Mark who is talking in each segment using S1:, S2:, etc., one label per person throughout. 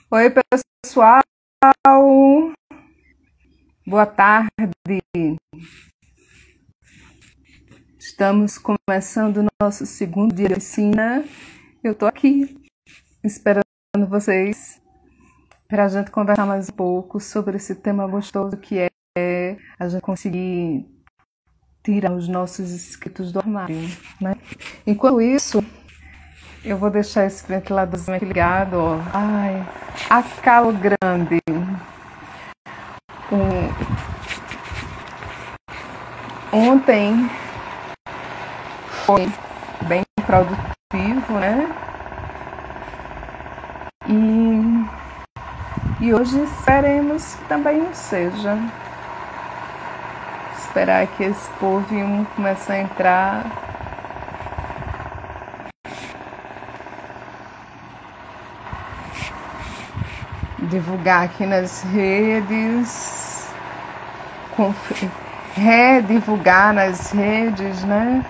S1: Oi, pessoal. Boa tarde. Estamos começando o nosso segundo dia de oficina. Eu estou aqui esperando vocês para a gente conversar mais um pouco sobre esse tema gostoso que é a gente conseguir tirar os nossos escritos do armário, né? Enquanto isso, eu vou deixar esse ventiladorzinho aqui ligado, ó. Ai, a calo grande. Ontem foi bem produtivo, né? E hoje esperemos que também não seja. Esperar que esse povinho comece a entrar. Divulgar aqui nas redes. Redivulgar nas redes, né?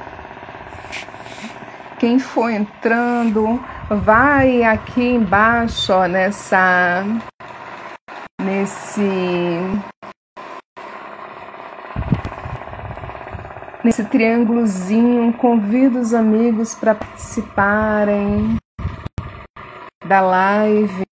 S1: Quem for entrando, vai aqui embaixo, ó, nesse triângulozinho, convida os amigos para participarem da live.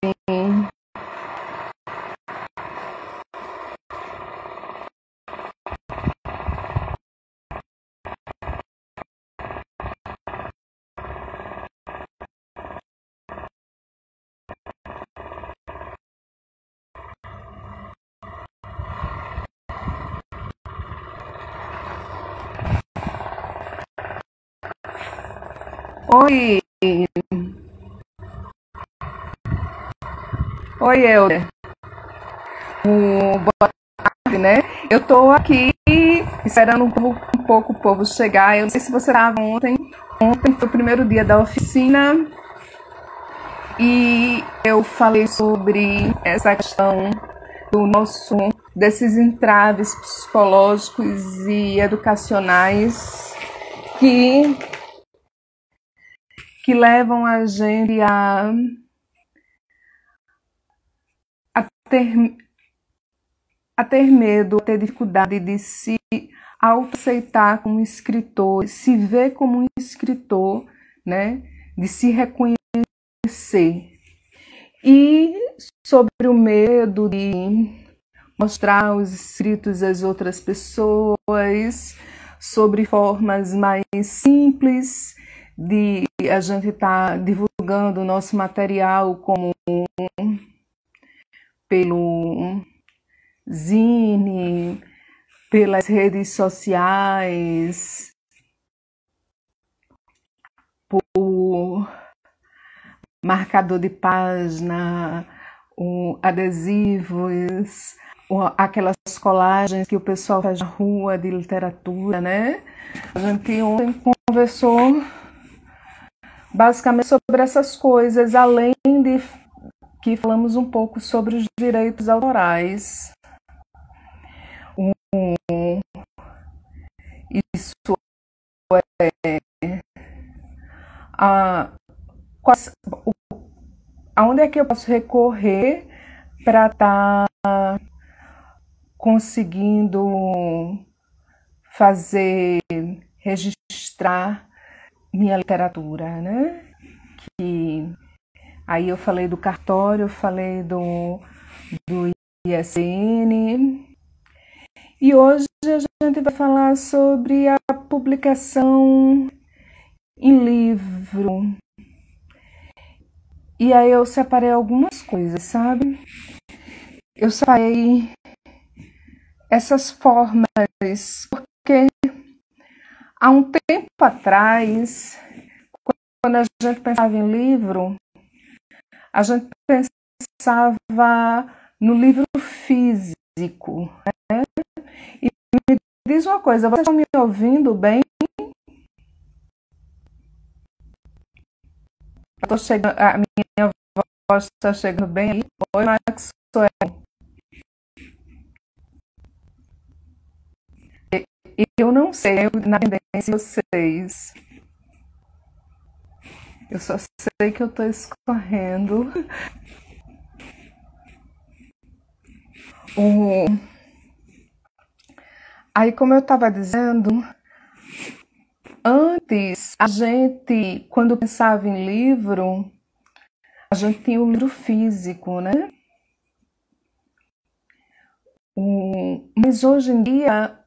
S1: Oi! Oi, Helder. Boa tarde, né? Eu tô aqui esperando um pouco o povo chegar. Eu não sei se você estava ontem. Ontem foi o primeiro dia da oficina e eu falei sobre essa questão desses entraves psicológicos e educacionais que levam a gente a ter medo, a ter dificuldade de se autoaceitar como escritor, se ver como um escritor, né? De se reconhecer. E sobre o medo de mostrar os escritos às outras pessoas, sobre formas mais simples de a gente estar divulgando o nosso material, como pelo Zine, pelas redes sociais, por marcador de página, adesivos, aquelas colagens que o pessoal faz na rua de literatura, né? A gente ontem conversou basicamente sobre essas coisas, além de que falamos um pouco sobre os direitos autorais. Isso é aonde é que eu posso recorrer para estar conseguindo registrar minha literatura, né? Aí eu falei do cartório, eu falei do ISN. E hoje a gente vai falar sobre a publicação em livro. E aí eu separei algumas coisas, sabe? Eu separei essas formas, porque há um tempo atrás, quando a gente pensava em livro, a gente pensava no livro físico, né? E me diz uma coisa, vocês estão me ouvindo bem? A minha voz está chegando bem aí? Oi, Maxwell. Eu não sei, na tendência vocês. Eu só sei que eu estou escorrendo. O... Aí, como eu estava dizendo, antes, a gente, quando pensava em livro, a gente tinha o livro físico, né? Mas hoje em dia,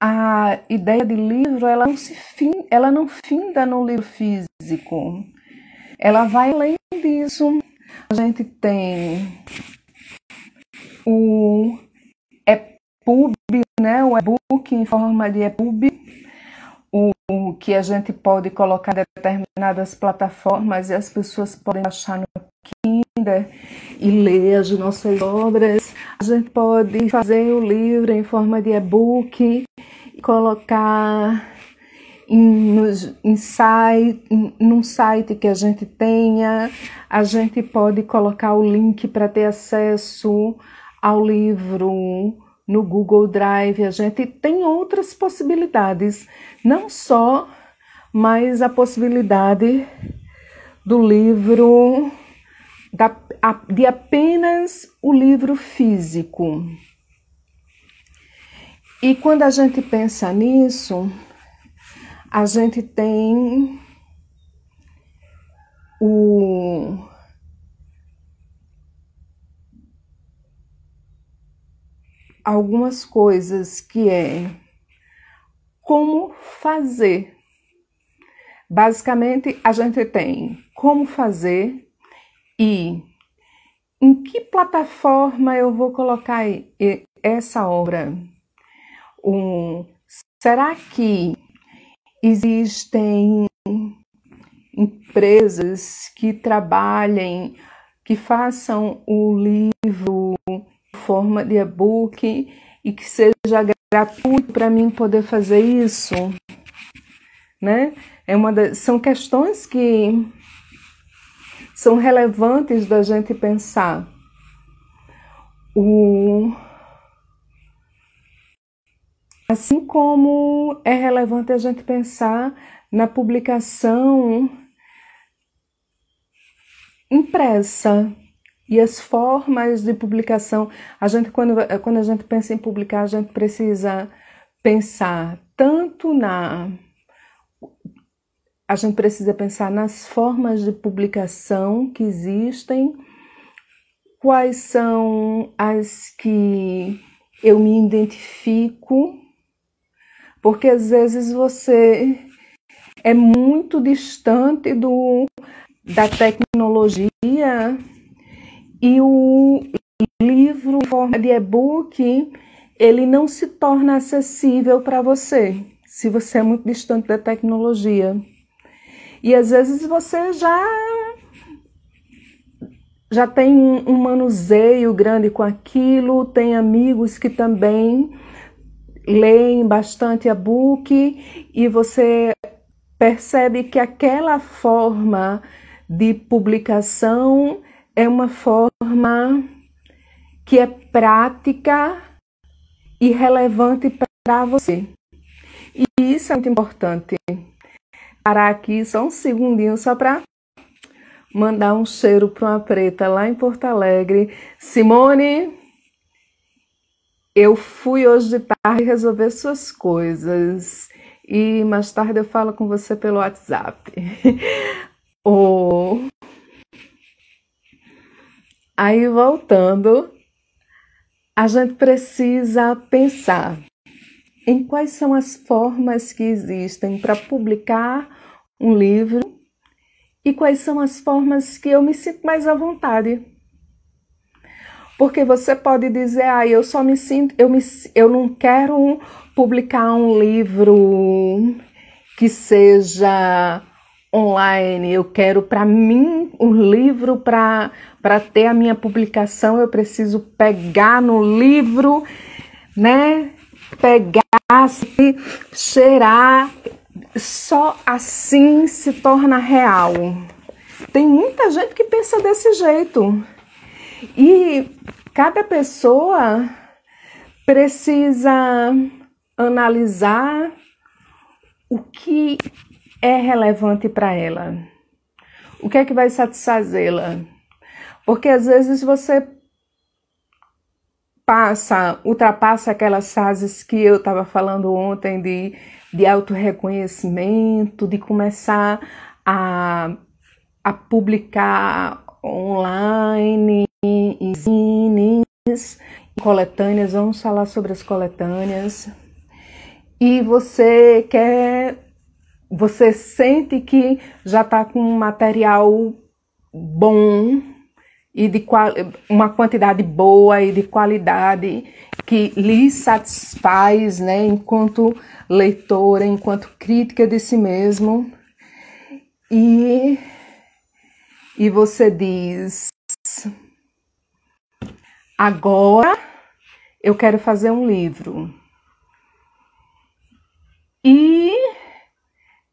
S1: a ideia de livro, ela não finda no livro físico. Ela vai além disso. A gente tem o EPUB, né? O e-book em forma de EPUB, o que a gente pode colocar em determinadas plataformas e as pessoas podem baixar no Kindle e ler as nossas obras. A gente pode fazer o livro em forma de e-book e colocar num site que a gente tenha. A gente pode colocar o link para ter acesso ao livro no Google Drive. A gente tem outras possibilidades, não só, mas a possibilidade do livro, de apenas o livro físico. E quando a gente pensa nisso, a gente tem algumas coisas que é como fazer. Basicamente, a gente tem como fazer e em que plataforma eu vou colocar essa obra. Será que existem empresas que trabalhem, que façam o livro em forma de e-book e que seja gratuito para mim poder fazer isso, né? São questões que são relevantes da gente pensar. Assim como é relevante a gente pensar na publicação impressa e as formas de publicação. Quando a gente pensa em publicar, a gente precisa pensar a gente precisa pensar nas formas de publicação que existem, quais são as que eu me identifico, porque às vezes você é muito distante da tecnologia e o livro em forma de e-book, ele não se torna acessível para você, se você é muito distante da tecnologia. E às vezes você já tem um manuseio grande com aquilo, tem amigos que também leem bastante e-book e você percebe que aquela forma de publicação é uma forma que é prática e relevante para você. E isso é muito importante. Parar aqui só um segundinho só para mandar um cheiro para uma preta lá em Porto Alegre. Simone, eu fui hoje de tarde resolver suas coisas e mais tarde eu falo com você pelo WhatsApp. Aí, voltando, a gente precisa pensar em quais são as formas que existem para publicar um livro e quais são as formas que eu me sinto mais à vontade. Porque você pode dizer, eu só me sinto, eu não quero publicar um livro que seja online, eu quero para mim um livro para ter a minha publicação, eu preciso pegar no livro, né? Pegar, cheirar, só assim se torna real. Tem muita gente que pensa desse jeito. E cada pessoa precisa analisar o que é relevante para ela. O que é que vai satisfazê-la? Porque às vezes você ultrapassa aquelas fases que eu estava falando ontem de autorreconhecimento, de começar a publicar online, zines, coletâneas. Vamos falar sobre as coletâneas. E você sente que já está com um material bom e de uma quantidade boa e de qualidade que lhe satisfaz, né, enquanto leitora, enquanto crítica de si mesmo. E você diz: agora eu quero fazer um livro. E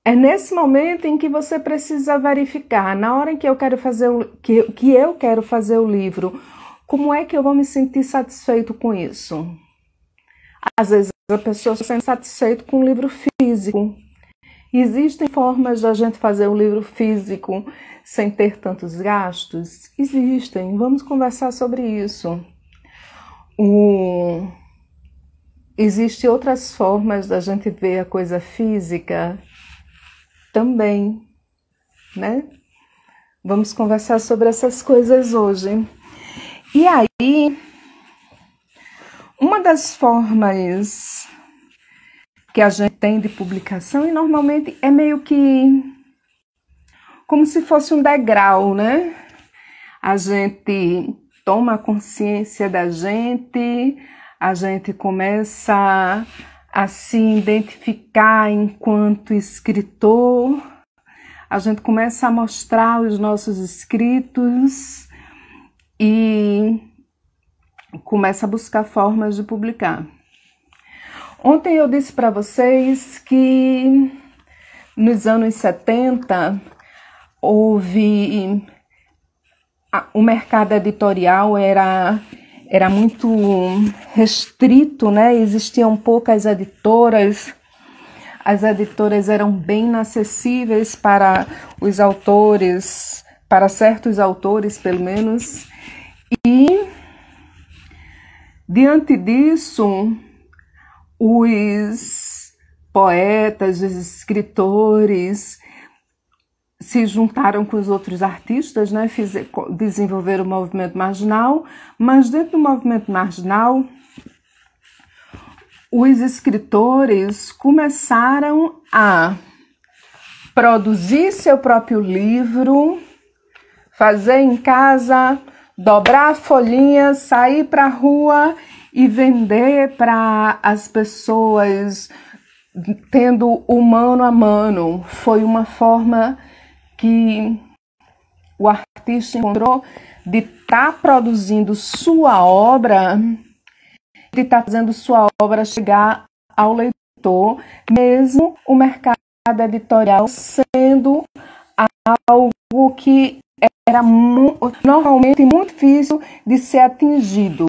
S1: é nesse momento em que você precisa verificar, na hora em que eu quero fazer o livro, como é que eu vou me sentir satisfeito com isso? Às vezes a pessoa se sente satisfeita com um livro físico. Existem formas de a gente fazer um livro físico sem ter tantos gastos? Existem. Vamos conversar sobre isso. Existem outras formas da gente ver a coisa física também, né? Vamos conversar sobre essas coisas hoje. E aí, uma das formas que a gente tem de publicação, e normalmente é meio que como se fosse um degrau, né? A gente toma consciência da gente, a gente começa a se identificar enquanto escritor, a gente começa a mostrar os nossos escritos e começa a buscar formas de publicar. Ontem eu disse para vocês que nos anos 70 houve o mercado editorial era muito restrito, né? Existiam poucas editoras, as editoras eram bem inacessíveis para os autores, para certos autores pelo menos, e diante disso, os poetas, os escritores se juntaram com os outros artistas, né? Desenvolveram o movimento marginal, mas dentro do movimento marginal, os escritores começaram a produzir seu próprio livro, fazer em casa, dobrar a folhinha, sair para a rua e vender para as pessoas, tendo o mano a mano. Foi uma forma que o artista encontrou de estar produzindo sua obra, de estar fazendo sua obra chegar ao leitor, mesmo o mercado editorial sendo algo que era normalmente muito difícil de ser atingido.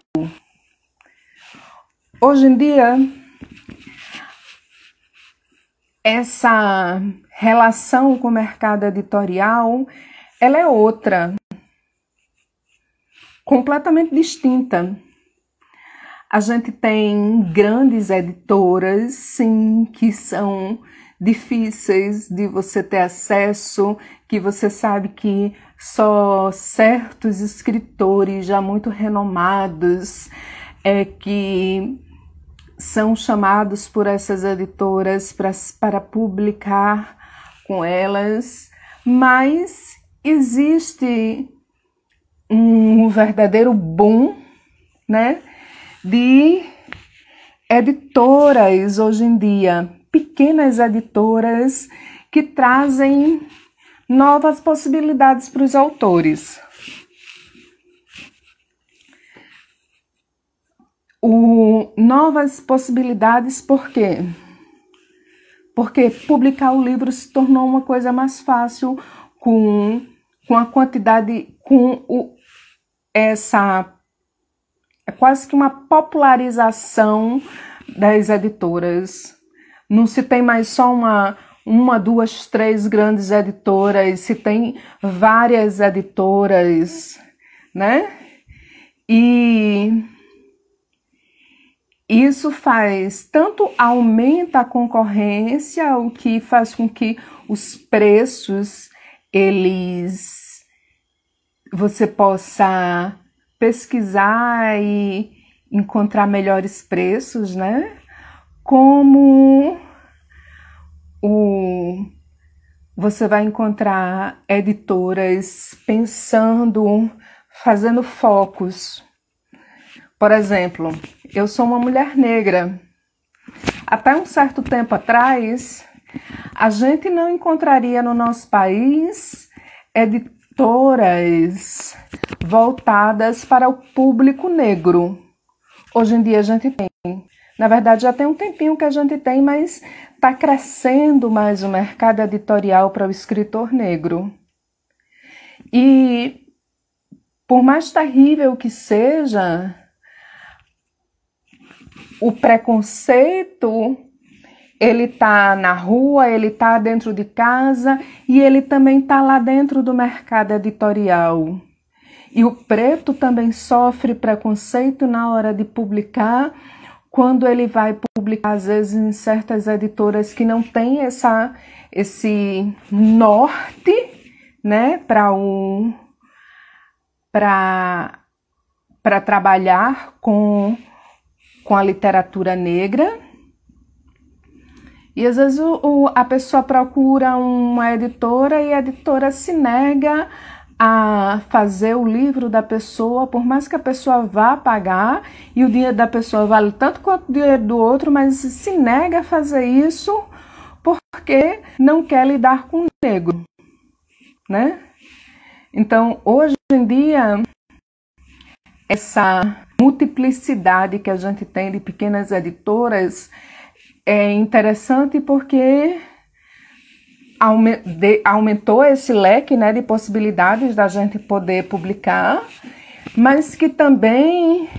S1: Hoje em dia, essa relação com o mercado editorial, ela é outra, completamente distinta. A gente tem grandes editoras, sim, que são difíceis de você ter acesso, que você sabe que só certos escritores já muito renomados que são chamados por essas editoras para publicar com elas, mas existe um verdadeiro boom, né, de editoras hoje em dia, pequenas editoras que trazem novas possibilidades para os autores. Novas possibilidades por quê? Porque publicar o livro se tornou uma coisa mais fácil com a quantidade, é quase que uma popularização das editoras. Não se tem mais só uma, duas, três grandes editoras, se tem várias editoras, né? E Isso faz, tanto aumenta a concorrência, o que faz com que os preços, você possa pesquisar e encontrar melhores preços, né? Como você vai encontrar editoras pensando, fazendo focos. Por exemplo, eu sou uma mulher negra. Até um certo tempo atrás, a gente não encontraria no nosso país editoras voltadas para o público negro. Hoje em dia a gente tem. Na verdade, já tem um tempinho que a gente tem, mas está crescendo mais o mercado editorial para o escritor negro. E, por mais terrível que seja, o preconceito, ele está na rua, ele está dentro de casa e ele também está lá dentro do mercado editorial. E o preto também sofre preconceito na hora de publicar, quando ele vai publicar, às vezes, em certas editoras que não têm esse norte, né, para trabalhar com a literatura negra. E às vezes a pessoa procura uma editora e a editora se nega a fazer o livro da pessoa, por mais que a pessoa vá pagar, e o dinheiro da pessoa vale tanto quanto o dinheiro do outro, mas se nega a fazer isso porque não quer lidar com o negro, né? Então, hoje em dia, essa multiplicidade que a gente tem de pequenas editoras é interessante porque aumentou esse leque, né, de possibilidades da gente poder publicar, mas que também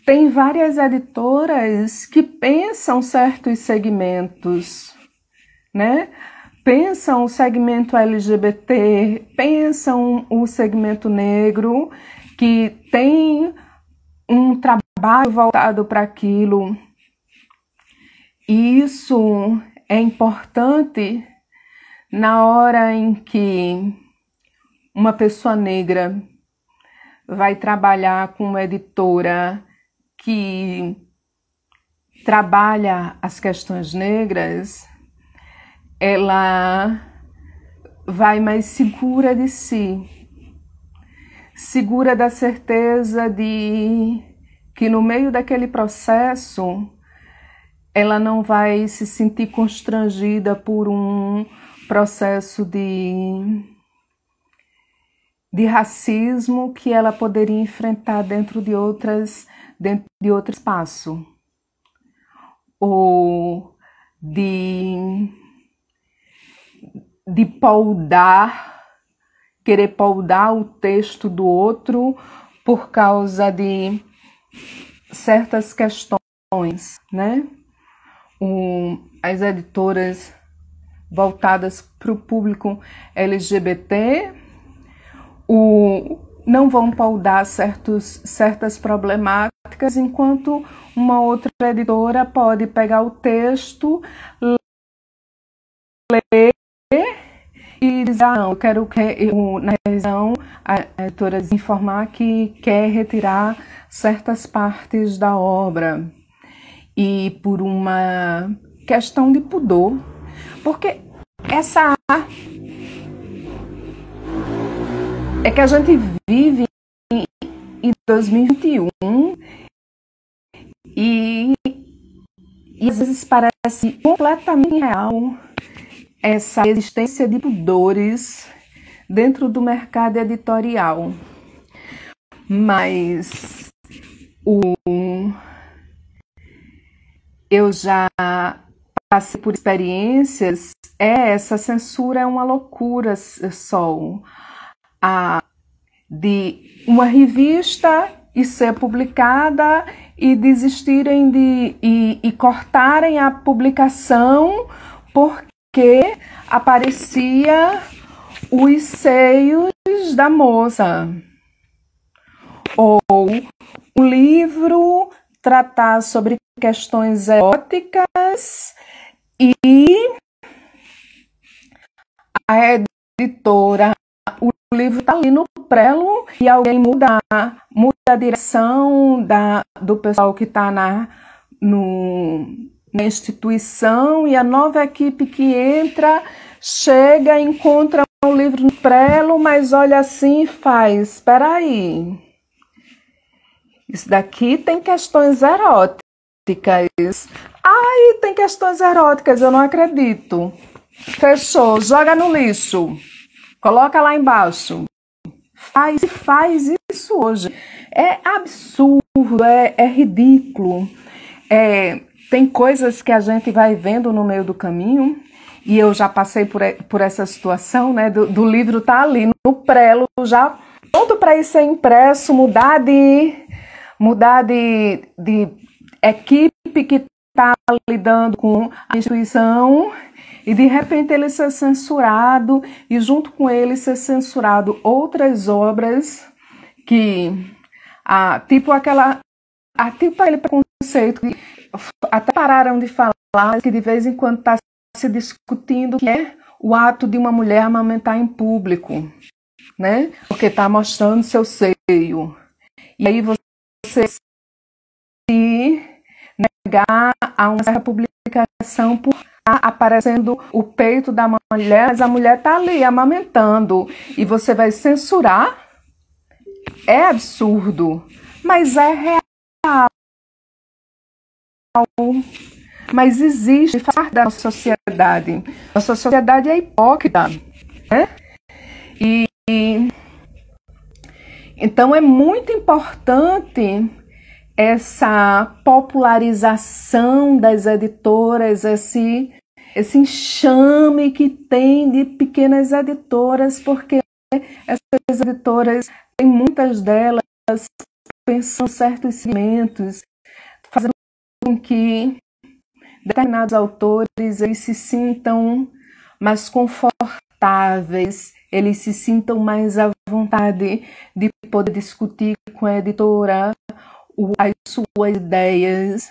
S1: tem várias editoras que pensam certos segmentos, né? Pensam o segmento LGBT, pensam o segmento negro, que tem um trabalho voltado para aquilo. E isso é importante na hora em que uma pessoa negra vai trabalhar com uma editora que trabalha as questões negras, ela vai mais segura de si, segura da certeza de que no meio daquele processo ela não vai se sentir constrangida por um processo de racismo que ela poderia enfrentar dentro de outro espaço, ou de querer poldar o texto do outro por causa de certas questões, né? As editoras voltadas para o público LGBT não vão poldar certas problemáticas, enquanto uma outra editora pode pegar o texto, ler e dizer, não, eu quero que na revisão a editora informar que quer retirar certas partes da obra, e por uma questão de pudor, porque é que a gente vive em 2021 e às vezes parece completamente real essa existência de pudores dentro do mercado editorial. Mas eu já passei por experiências, essa censura é uma loucura, Sol. De uma revista e ser publicada e desistirem e cortarem a publicação porque aparecia os seios da moça. Ou o livro tratar sobre questões eróticas e a editora, o livro está ali no prelo e alguém muda a direção do pessoal que está na instituição, e a nova equipe que entra chega, encontra o livro no prelo, mas olha assim e faz: espera aí, isso daqui tem questões eróticas. Ai, tem questões eróticas, eu não acredito. Fechou, joga no lixo, coloca lá embaixo. Faz isso hoje. É absurdo, é ridículo. Tem coisas que a gente vai vendo no meio do caminho, e eu já passei por essa situação, né? Do livro tá ali no prelo, já pronto para ir ser impresso, mudar de equipe que está lidando com a instituição, e de repente ele ser censurado, e junto com ele ser censurado outras obras que, tipo aquele preconceito que até pararam de falar, que de vez em quando está se discutindo, que é o ato de uma mulher amamentar em público, né? Porque está mostrando seu seio. E aí você se negar a uma certa publicação por estar aparecendo o peito da mulher, mas a mulher está ali amamentando, e você vai censurar? É absurdo, mas é real. Mas existe, faz parte da nossa sociedade. Nossa sociedade é hipócrita, né? E então é muito importante essa popularização das editoras, esse enxame que tem de pequenas editoras, porque essas editoras, tem muitas delas pensam certos segmentos, fazendo com que determinados autores eles se sintam mais confortáveis, eles se sintam mais à vontade de poder discutir com a editora as suas ideias,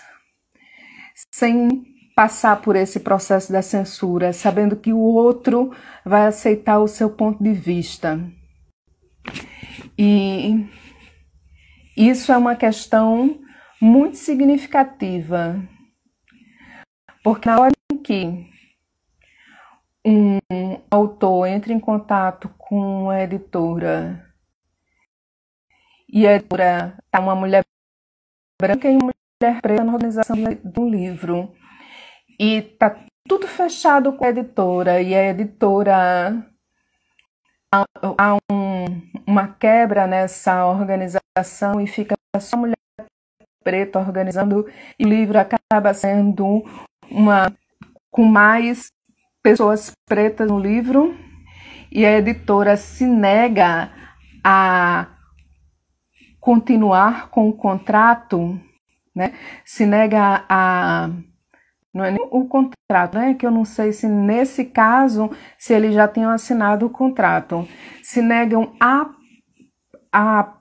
S1: sem passar por esse processo da censura, sabendo que o outro vai aceitar o seu ponto de vista. E isso é uma questão muito significativa, porque na hora em que um autor entra em contato com a editora, e a editora está uma mulher branca e uma mulher preta na organização do livro, e está tudo fechado com a editora, e a editora há uma quebra nessa organização e fica só mulher preta organizando, e o livro acaba sendo com mais pessoas pretas no livro, e a editora se nega a continuar com o contrato, né? Se nega não é nem o contrato, né? Que eu não sei se nesse caso, se eles já tinham assinado o contrato, se negam a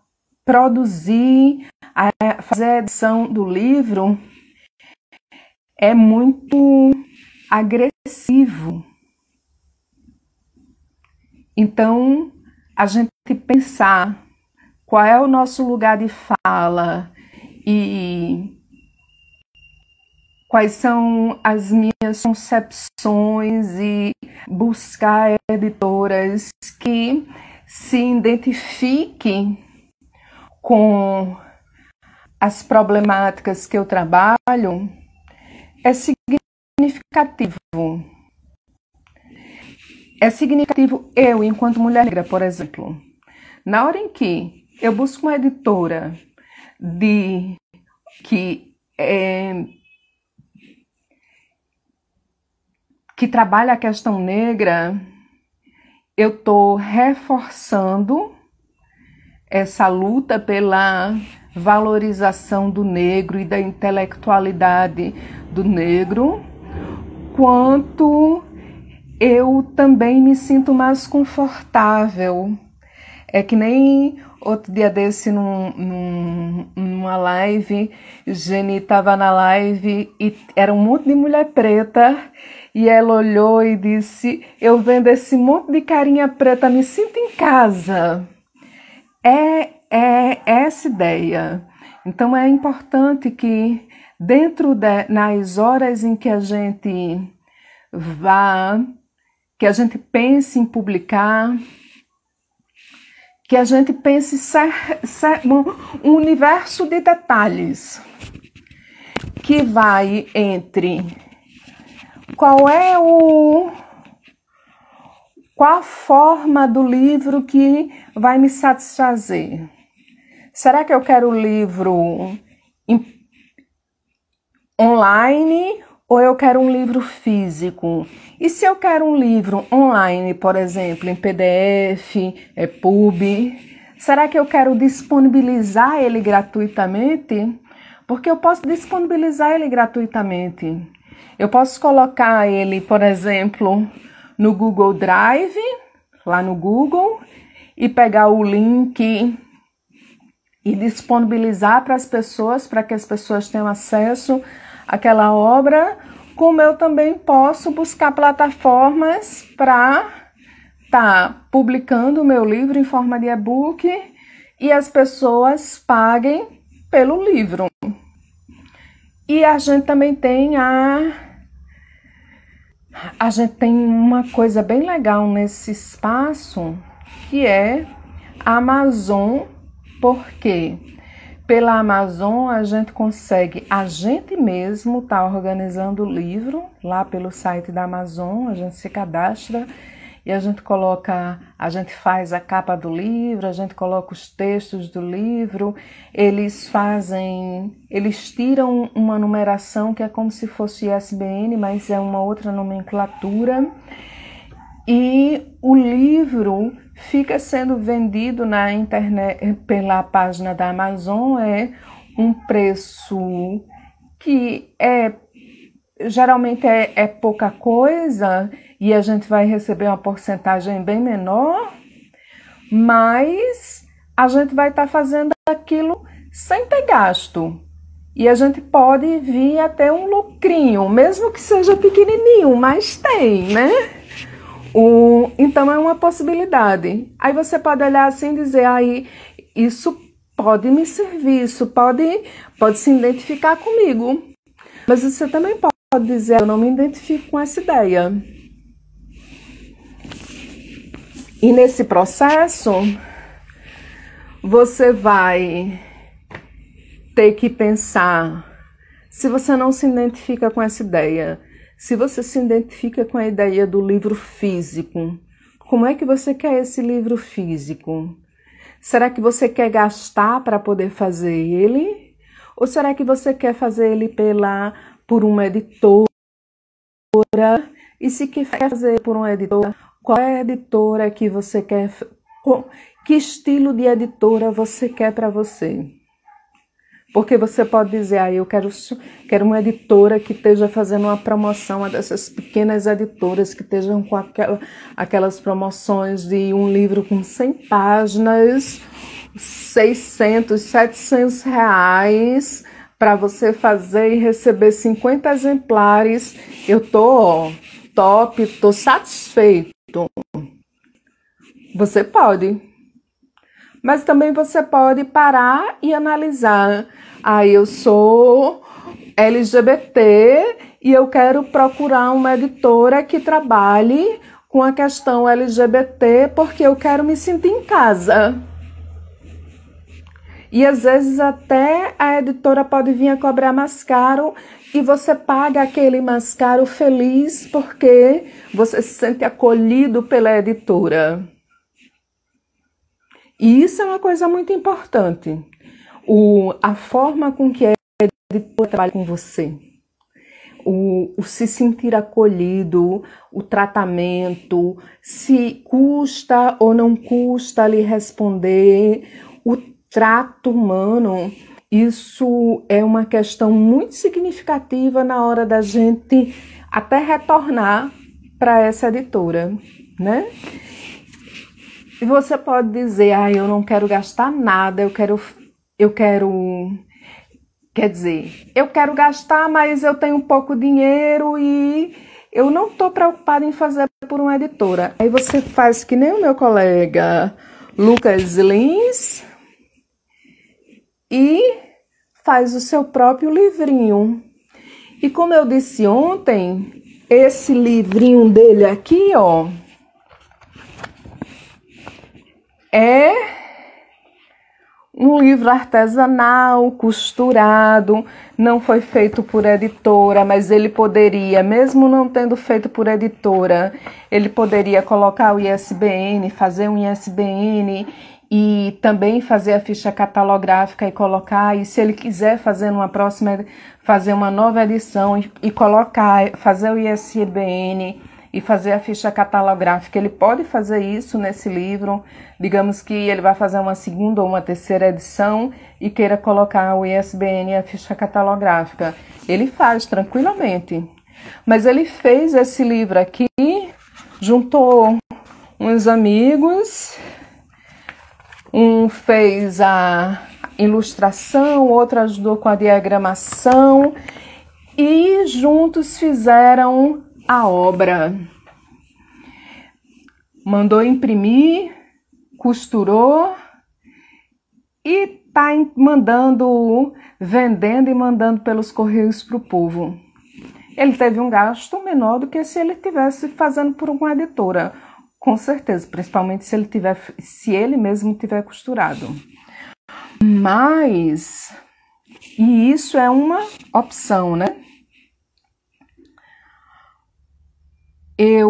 S1: produzir, a fazer a edição do livro, é muito agressivo. Então, a gente pensar qual é o nosso lugar de fala e quais são as minhas concepções, e buscar editoras que se identifiquem com as problemáticas que eu trabalho, é significativo. É significativo eu, enquanto mulher negra, por exemplo. Na hora em que eu busco uma editora que trabalha a questão negra, eu estou reforçando essa luta pela valorização do negro e da intelectualidade do negro, quanto eu também me sinto mais confortável É que nem outro dia desse, numa live, Geni estava na live e era um monte de mulher preta, e ela olhou e disse: eu vendo esse monte de carinha preta, me sinto em casa. É essa ideia. Então é importante que nas horas em que a gente que a gente pense em publicar, que a gente pense um universo de detalhes que vai entre qual a forma do livro que vai me satisfazer. Será que eu quero o livro online ou eu quero um livro físico? E se eu quero um livro online, por exemplo, em PDF, EPUB, será que eu quero disponibilizar ele gratuitamente? Porque eu posso disponibilizar ele gratuitamente. Eu posso colocar ele, por exemplo, no Google Drive, lá no Google, e pegar o link e disponibilizar para as pessoas, para que as pessoas tenham acesso àquela obra, como eu também posso buscar plataformas para estar publicando o meu livro em forma de e-book e as pessoas paguem pelo livro. E a gente também tem a gente tem uma coisa bem legal nesse espaço, que é a Amazon, porque pela Amazon a gente consegue, a gente mesmo tá organizando o livro lá pelo site da Amazon, a gente se cadastra e a gente faz a capa do livro, a gente coloca os textos do livro, eles tiram uma numeração que é como se fosse ISBN, mas é uma outra nomenclatura, e o livro fica sendo vendido na internet pela página da Amazon, é um preço que geralmente é pouca coisa e a gente vai receber uma porcentagem bem menor, mas a gente vai estar fazendo aquilo sem ter gasto. E a gente pode vir até um lucrinho, mesmo que seja pequenininho, mas tem, né? Então é uma possibilidade. Aí você pode olhar assim e dizer, aí isso pode me servir, isso pode se identificar comigo. Mas você também pode dizer, eu não me identifico com essa ideia. E nesse processo, você vai ter que pensar, se você não se identifica com essa ideia, se você se identifica com a ideia do livro físico, como é que você quer esse livro físico? Será que você quer gastar para poder fazer ele? Ou será que você quer fazer ele por uma editora? E se quer fazer por uma editora, qual é a editora que você quer? Que estilo de editora você quer para você? Porque você pode dizer, eu quero uma editora que esteja fazendo uma promoção, uma dessas pequenas editoras que estejam com aquelas promoções de um livro com 100 páginas, 600, 700 reais, para você fazer e receber 50 exemplares. Eu tô top, tô satisfeito. Você pode. Mas também você pode parar e analisar. Eu sou LGBT e eu quero procurar uma editora que trabalhe com a questão LGBT porque eu quero me sentir em casa. E às vezes até a editora pode vir a cobrar mais caro e você paga aquele mais caro feliz porque você se sente acolhido pela editora. E isso é uma coisa muito importante. A forma com que a editora trabalha com você. O se sentir acolhido, o tratamento, se custa ou não custa lhe responder, o trato humano, isso é uma questão muito significativa na hora da gente até retornar para essa editora, né? E você pode dizer, eu não quero gastar nada, eu quero gastar, mas eu tenho pouco dinheiro e eu não estou preocupada em fazer por uma editora. Aí você faz que nem o meu colega Lucas Lins e faz o seu próprio livrinho. E como eu disse ontem, esse livrinho dele aqui, ó, é um livro artesanal, costurado, não foi feito por editora, mas ele poderia, mesmo não tendo feito por editora, ele poderia colocar o ISBN, fazer um ISBN e também fazer a ficha catalográfica e colocar, e se ele quiser fazer fazer uma nova edição e colocar, fazer o ISBN e fazer a ficha catalográfica, ele pode fazer isso nesse livro. Digamos que ele vai fazer uma segunda ou uma terceira edição e queira colocar o ISBN e a ficha catalográfica. Ele faz tranquilamente. Mas ele fez esse livro aqui, juntou uns amigos, um fez a ilustração, outro ajudou com a diagramação e juntos fizeram a obra. Mandou imprimir, costurou e está vendendo e mandando pelos correios para o povo. Ele teve um gasto menor do que se ele estivesse fazendo por uma editora, com certeza, principalmente se ele mesmo tiver costurado. Mas, e isso é uma opção, né? E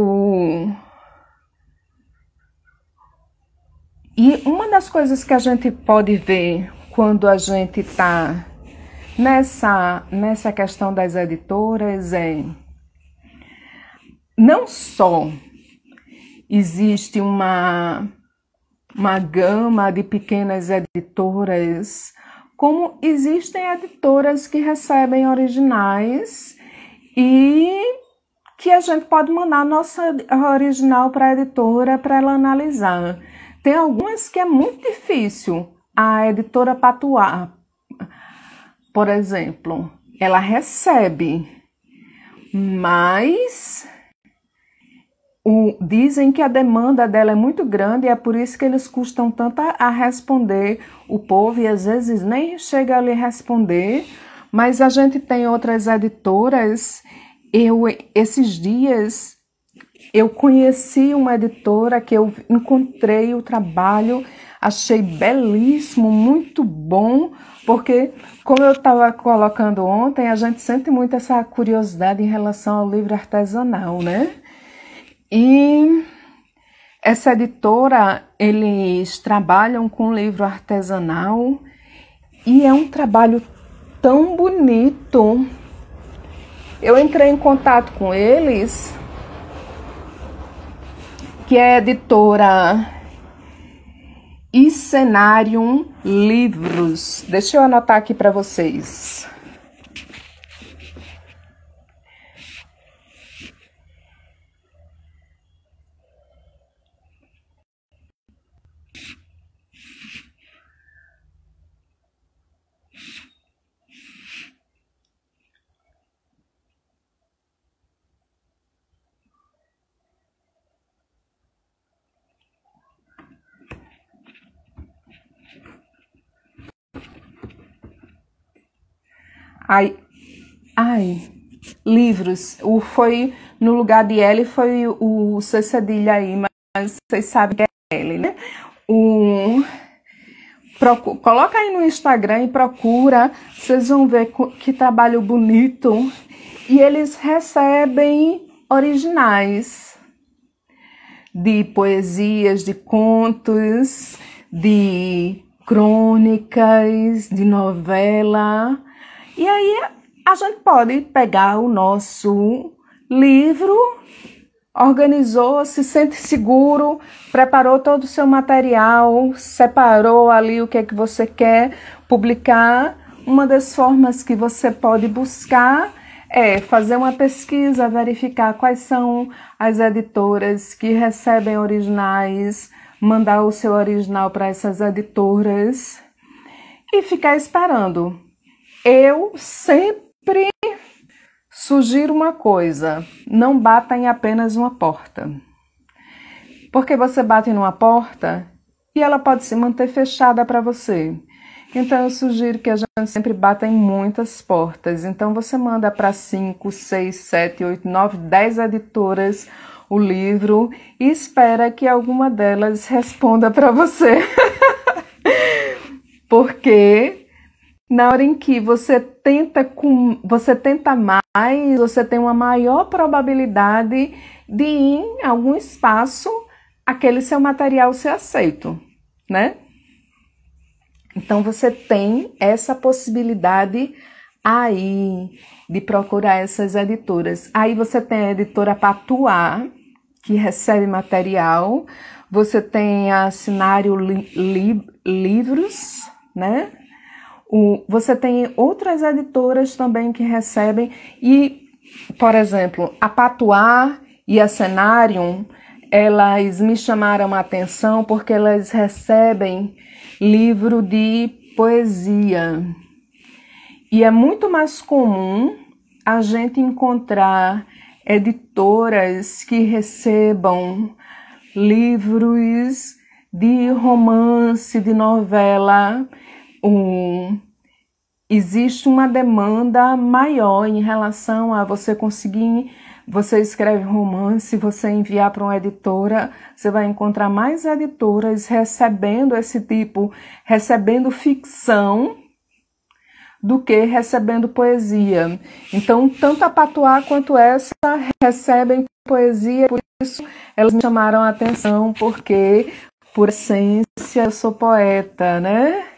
S1: uma das coisas que a gente pode ver quando a gente está nessa questão das editoras é não só existe uma gama de pequenas editoras, como existem editoras que recebem originais e que a gente pode mandar nossa original para a editora para ela analisar. Tem algumas que é muito difícil. A editora Patuá, por exemplo, ela recebe, mas dizem que a demanda dela é muito grande e é por isso que eles custam tanto a responder o povo e às vezes nem chega a lhe responder. Mas a gente tem outras editoras. Esses dias eu conheci uma editora que eu encontrei o trabalho, achei belíssimo, muito bom, porque, como eu estava colocando ontem, a gente sente muito essa curiosidade em relação ao livro artesanal, né? E essa editora, eles trabalham com livro artesanal e é um trabalho tão bonito. Eu entrei em contato com eles, que é a editora Icenarium Livros. Deixa eu anotar aqui para vocês. Livros. Foi no lugar de L, foi o C cedilha aí, mas vocês sabem que é L, né? Coloca aí no Instagram e procura, vocês vão ver que trabalho bonito. E eles recebem originais de poesias, de contos, de crônicas, de novela. E aí a gente pode pegar o nosso livro, organizou, se sente seguro, preparou todo o seu material, separou ali o que é que você quer publicar. Uma das formas que você pode buscar é fazer uma pesquisa, verificar quais são as editoras que recebem originais mandar o seu original para essas editoras e ficar esperando. Eu sempre sugiro uma coisa: não bata em apenas uma porta. Porque você bate numa porta e ela pode se manter fechada para você. Então eu sugiro que a gente sempre bata em muitas portas. Então você manda para 5, 6, 7, 8, 9, 10 editoras o livro e espera que alguma delas responda para você. Porque na hora em que você tenta mais, você tem uma maior probabilidade de em algum espaço aquele seu material ser aceito, né? Então você tem essa possibilidade aí de procurar essas editoras. Aí você tem a editora Patuá, que recebe material, você tem a Cenário Livros, né? Você tem outras editoras também que recebem, e, por exemplo, a Patuá e a Cenário, elas me chamaram a atenção porque elas recebem livro de poesia. E é muito mais comum a gente encontrar editoras que recebam livros de romance, de novela. Existe uma demanda maior em relação a você conseguir. Você escreve romance, você enviar para uma editora, você vai encontrar mais editoras recebendo esse tipo, recebendo ficção, do que recebendo poesia. Então, tanto a Patuá quanto essa recebem poesia, por isso elas me chamaram a atenção, porque, por essência, eu sou poeta, né?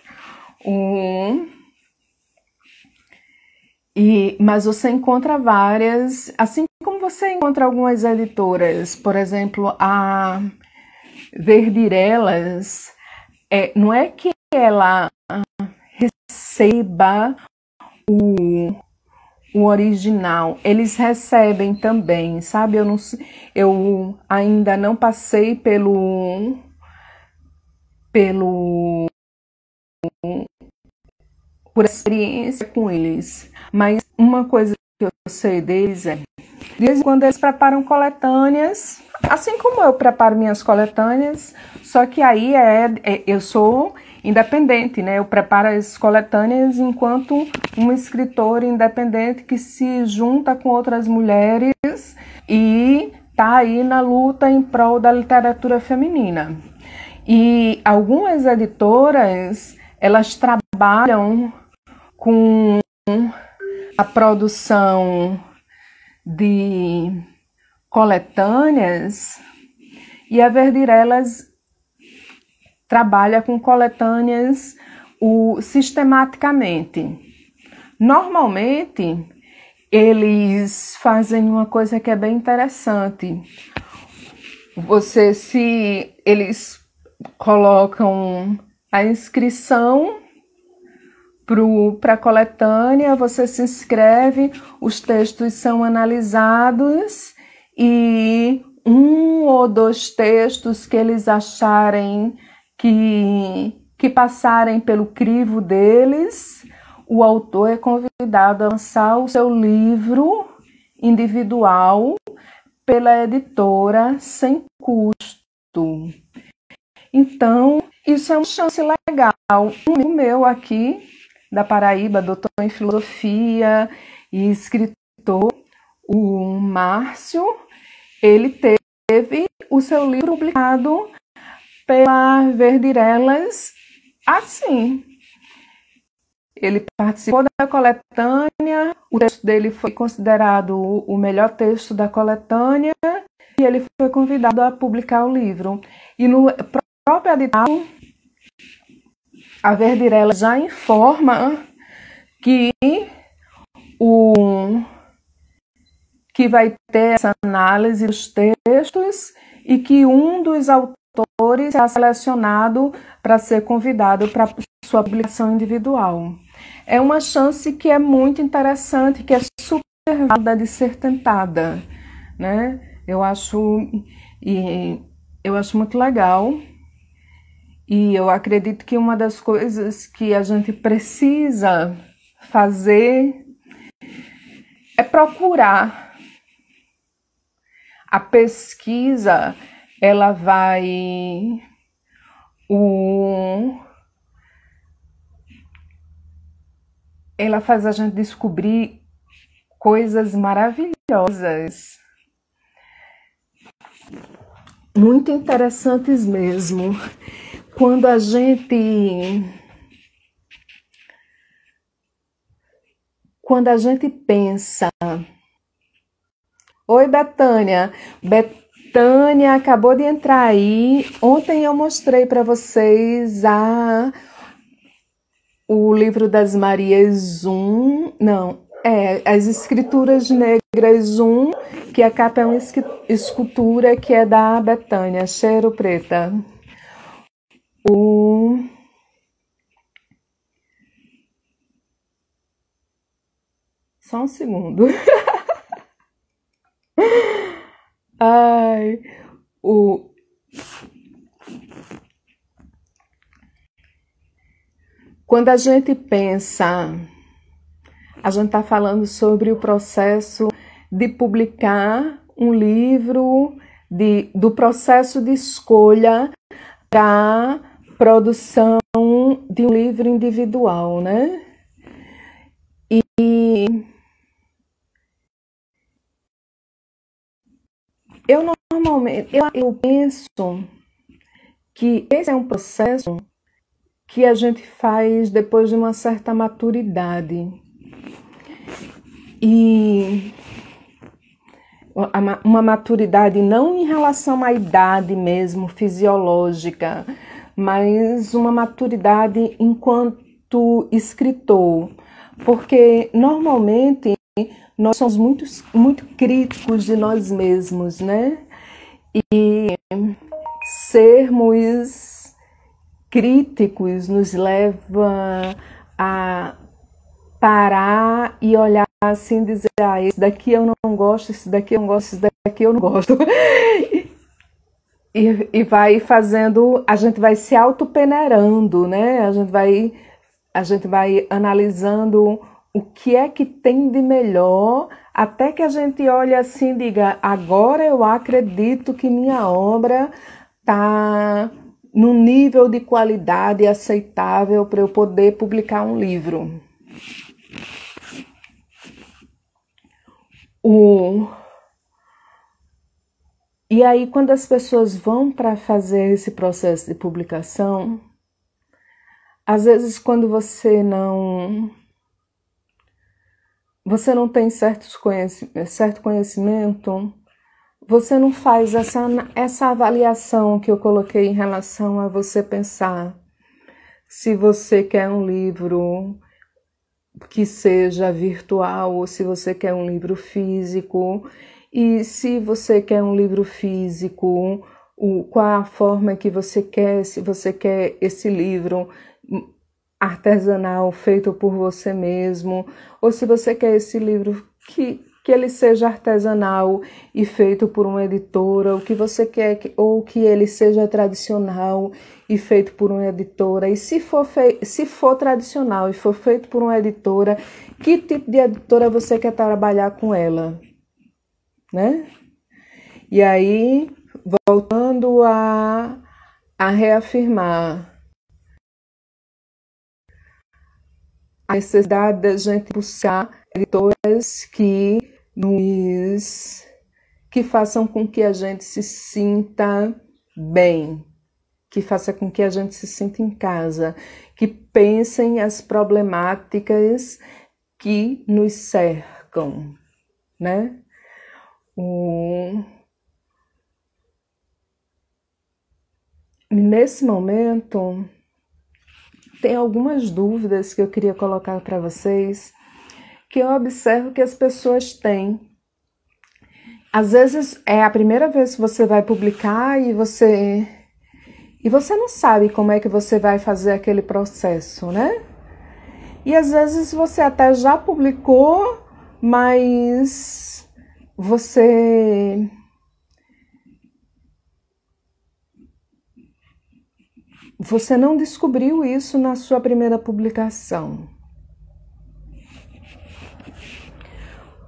S1: Mas você encontra várias, assim como você encontra algumas editoras, por exemplo, a Verdirelas, não é que ela receba o original, eles recebem também, sabe? Eu ainda não passei por experiência com eles, mas uma coisa que eu sei deles é, de vez em quando eles preparam coletâneas, assim como eu preparo minhas coletâneas, só que aí eu sou independente, né? Eu preparo as coletâneas enquanto uma escritora independente que se junta com outras mulheres e tá aí na luta em prol da literatura feminina. E algumas editoras, elas trabalham com a produção de coletâneas, e a Verdirelas trabalha com coletâneas sistematicamente. Normalmente, eles fazem uma coisa que é bem interessante. Eles colocam a inscrição para a coletânea, você se inscreve, os textos são analisados e um ou dois textos que eles acharem que passarem pelo crivo deles, o autor é convidado a lançar o seu livro individual pela editora sem custo. Então, isso é uma chance legal. Um amigo meu aqui da Paraíba, doutor em filosofia e escritor, o Márcio, ele teve o seu livro publicado pela Verdirelas assim. Ele participou da coletânea, o texto dele foi considerado o melhor texto da coletânea e ele foi convidado a publicar o livro. E no próprio edital, a Verdirelas já informa que vai ter essa análise dos textos e que um dos autores será selecionado para ser convidado para sua publicação individual. É uma chance que é muito interessante, que é super válida de ser tentada, né? Eu acho muito legal E eu acredito que uma das coisas que a gente precisa fazer é procurar. A pesquisa, ela vai ela faz a gente descobrir coisas maravilhosas, muito interessantes mesmo. Quando a gente pensa. Oi, Betânia. Betânia acabou de entrar aí. Ontem eu mostrei para vocês o livro das Marias 1, as Escrituras Negras 1, que a capa é uma escultura que é da Betânia, Cheiro Preta. Só um segundo. Ai, Quando a gente pensa, a gente está falando sobre o processo de publicar um livro, do processo de escolha para produção de um livro individual, né? E eu normalmente, eu penso que esse é um processo que a gente faz depois de uma certa maturidade. E uma maturidade não em relação à idade mesmo, fisiológica, mas uma maturidade enquanto escritor. Porque normalmente nós somos muito críticos de nós mesmos, né? E sermos críticos nos leva a parar e olhar assim e dizer, esse daqui eu não gosto, esse daqui eu não gosto, esse daqui eu não gosto. E vai fazendo, a gente vai se autopeneirando, né? A gente vai analisando o que é que tem de melhor, até que a gente olhe assim e diga, agora eu acredito que minha obra está num nível de qualidade aceitável para eu poder publicar um livro. E aí, quando as pessoas vão para fazer esse processo de publicação, às vezes quando você não tem certo conhecimento, você não faz essa avaliação que eu coloquei em relação a você pensar se você quer um livro que seja virtual ou se você quer um livro físico. E se você quer um livro físico, qual a forma que você quer, se você quer esse livro artesanal feito por você mesmo, ou se você quer esse livro que ele seja artesanal e feito por uma editora, o que você quer, ou que ele seja tradicional e feito por uma editora. E se for tradicional e for feito por uma editora, que tipo de editora você quer trabalhar com ela, né? E aí, voltando a reafirmar a necessidade da gente buscar editoras que façam com que a gente se sinta bem, que faça com que a gente se sinta em casa, que pensem as problemáticas que nos cercam, né? Nesse momento, tem algumas dúvidas que eu queria colocar para vocês, que eu observo que as pessoas têm. Às vezes é a primeira vez que você vai publicar e você não sabe como é que você vai fazer aquele processo, né? E às vezes você até já publicou, mas você Você não descobriu isso na sua primeira publicação.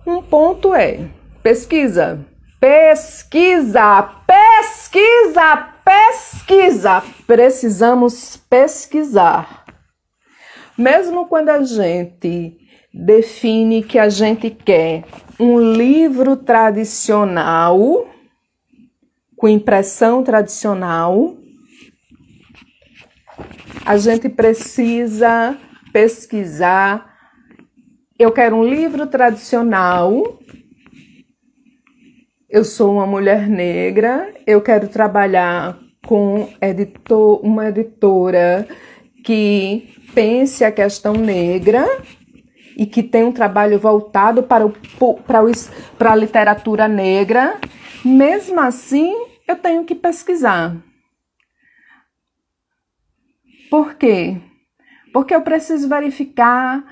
S1: Um ponto é pesquisa. Pesquisa, pesquisa, pesquisa. Precisamos pesquisar. Mesmo quando a gente define que a gente quer um livro tradicional, com impressão tradicional, a gente precisa pesquisar. Eu quero um livro tradicional. Eu sou uma mulher negra. Eu quero trabalhar com uma editora que pense a questão negra e que tem um trabalho voltado para a literatura negra. Mesmo assim, eu tenho que pesquisar. Por quê? Porque eu preciso verificar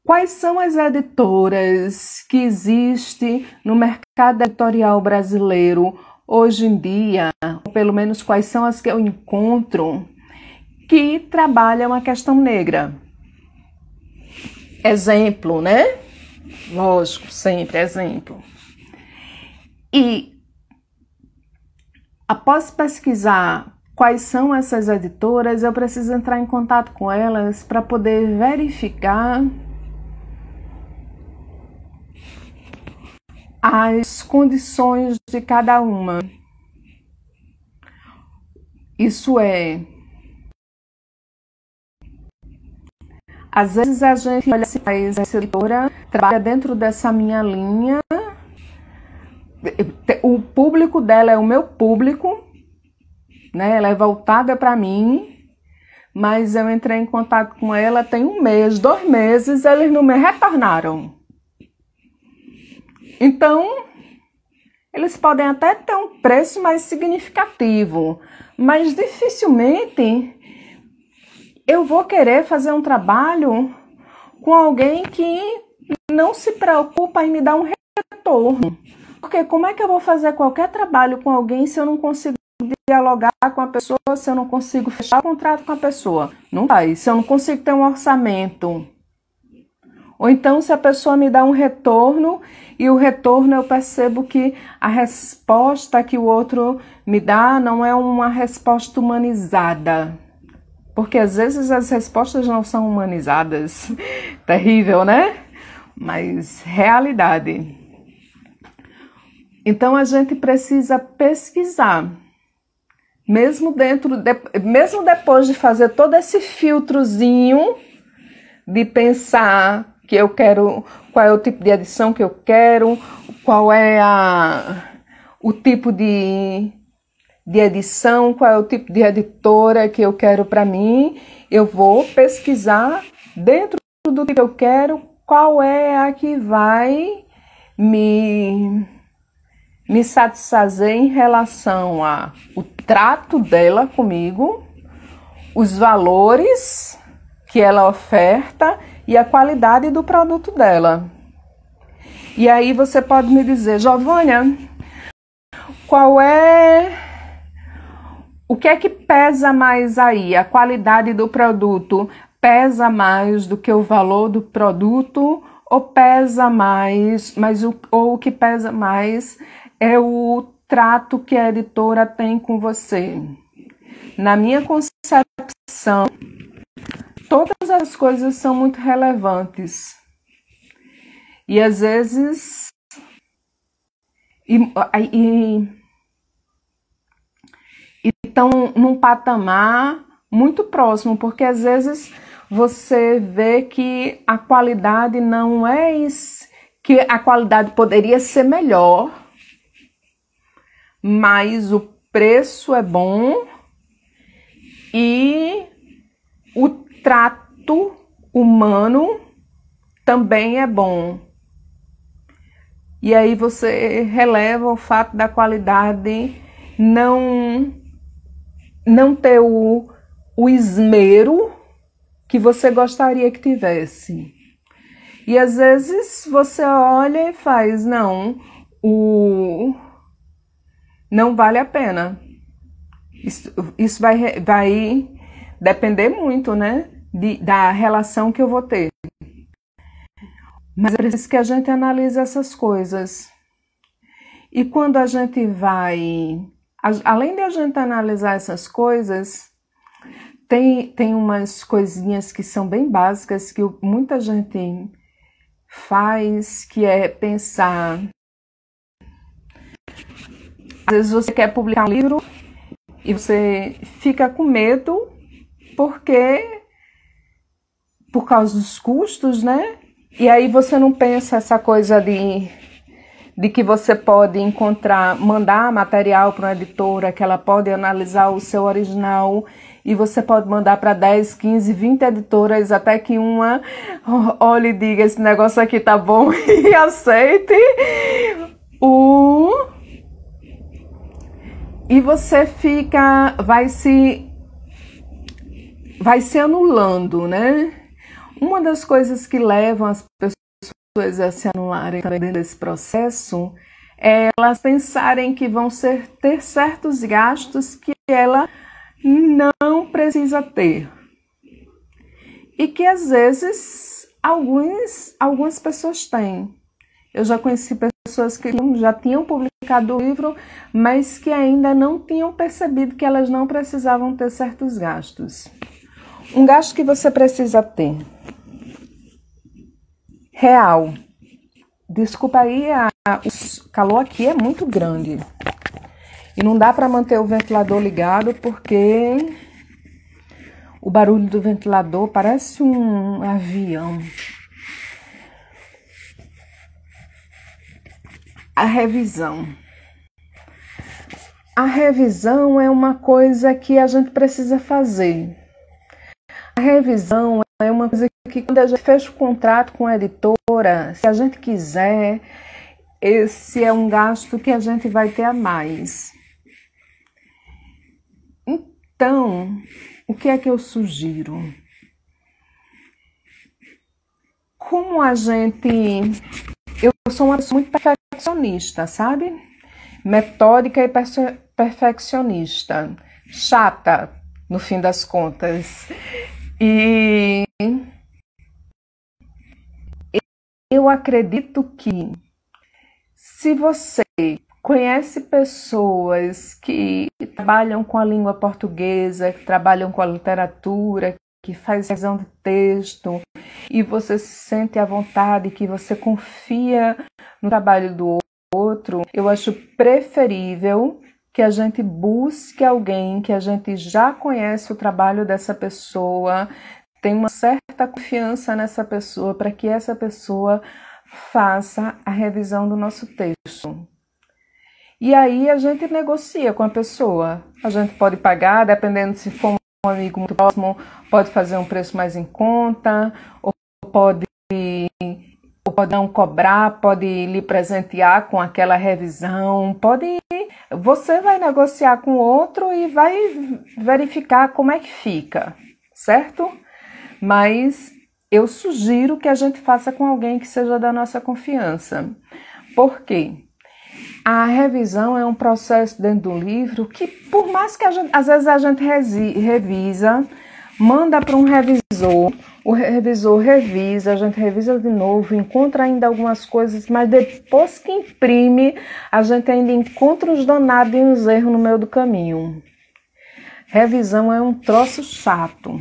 S1: quais são as editoras que existem no mercado editorial brasileiro hoje em dia, ou pelo menos quais são as que eu encontro que trabalham a questão negra. Exemplo, né? Lógico, sempre exemplo. E após pesquisar quais são essas editoras, eu preciso entrar em contato com elas para poder verificar as condições de cada uma. Isso é, às vezes a gente olha assim, essa editora trabalha dentro dessa minha linha, o público dela é o meu público, né? Ela é voltada para mim, mas eu entrei em contato com ela tem 1 mês, 2 meses, eles não me retornaram. Então, eles podem até ter um preço mais significativo, mas dificilmente eu vou querer fazer um trabalho com alguém que não se preocupa em me dar um retorno. Porque como é que eu vou fazer qualquer trabalho com alguém se eu não consigo dialogar com a pessoa, se eu não consigo fechar o contrato com a pessoa? Não vai. Se eu não consigo ter um orçamento. Ou então se a pessoa me dá um retorno e o retorno eu percebo que a resposta que o outro me dá não é uma resposta humanizada. Porque às vezes as respostas não são humanizadas. Terrível, né? Mas realidade. Então a gente precisa pesquisar. Mesmo depois de fazer todo esse filtrozinho de pensar que eu quero, qual é o tipo de edição que eu quero, qual é o tipo de edição, qual é o tipo de editora que eu quero para mim, eu vou pesquisar dentro do que eu quero, qual é a que vai me satisfazer em relação ao trato dela comigo, os valores que ela oferta e a qualidade do produto dela. E aí você pode me dizer, Giovânia, o que é que pesa mais aí? A qualidade do produto pesa mais do que o valor do produto ou pesa mais, ou o que pesa mais é o trato que a editora tem com você? Na minha concepção, todas as coisas são muito relevantes. E às vezes estão num patamar muito próximo, porque às vezes você vê que a qualidade não é isso, que a qualidade poderia ser melhor, mas o preço é bom e o trato humano também é bom. E aí você releva o fato da qualidade não ter o esmero que você gostaria que tivesse. E às vezes você olha e faz, não vale a pena. Isso vai depender muito, né, da relação que eu vou ter. Mas é preciso que a gente analise essas coisas. E quando a gente além de a gente analisar essas coisas, tem umas coisinhas que são bem básicas que muita gente faz, que é pensar. Às vezes você quer publicar um livro e você fica com medo por causa dos custos, né? E aí você não pensa essa coisa de que você pode mandar material para uma editora, que ela pode analisar o seu original e você pode mandar para 10, 15, 20 editoras até que uma olhe e diga: esse negócio aqui tá bom e aceite. E você vai se anulando, né? Uma das coisas que levam as pessoas a se anularem dentro desse processo é elas pensarem que vão ter certos gastos que ela não precisa ter. E que às vezes algumas pessoas têm. Eu já conheci pessoas que já tinham publicado o livro, mas que ainda não tinham percebido que elas não precisavam ter certos gastos. Um gasto que você precisa ter. Real. Desculpa aí, o calor aqui é muito grande. E não dá para manter o ventilador ligado porque o barulho do ventilador parece um avião. A revisão. A revisão é uma coisa que a gente precisa fazer. A revisão é uma coisa que, quando a gente fecha o contrato com a editora, se a gente quiser, esse é um gasto que a gente vai ter a mais. Então, o que é que eu sugiro? Como a gente... Eu sou uma pessoa muito perfeccionista, sabe? Metódica e perfeccionista. Chata, no fim das contas. E eu acredito que se você conhece pessoas que trabalham com a língua portuguesa, que trabalham com a literatura, que faz revisão de texto, e você se sente à vontade, que você confia no trabalho do outro, eu acho preferível que a gente busque alguém que a gente já conhece o trabalho dessa pessoa, tem uma certa confiança nessa pessoa, para que essa pessoa faça a revisão do nosso texto. E aí a gente negocia com a pessoa. A gente pode pagar, dependendo se for um amigo muito próximo, pode fazer um preço mais em conta, ou pode não cobrar, pode lhe presentear com aquela revisão, você vai negociar com o outro e vai verificar como é que fica, certo? Mas eu sugiro que a gente faça com alguém que seja da nossa confiança. Por quê? A revisão é um processo dentro do livro que, por mais que às vezes a gente revisa, manda para um revisor, o revisor revisa, a gente revisa de novo, encontra ainda algumas coisas, mas depois que imprime, a gente ainda encontra os danados e uns erros no meio do caminho. Revisão é um troço chato.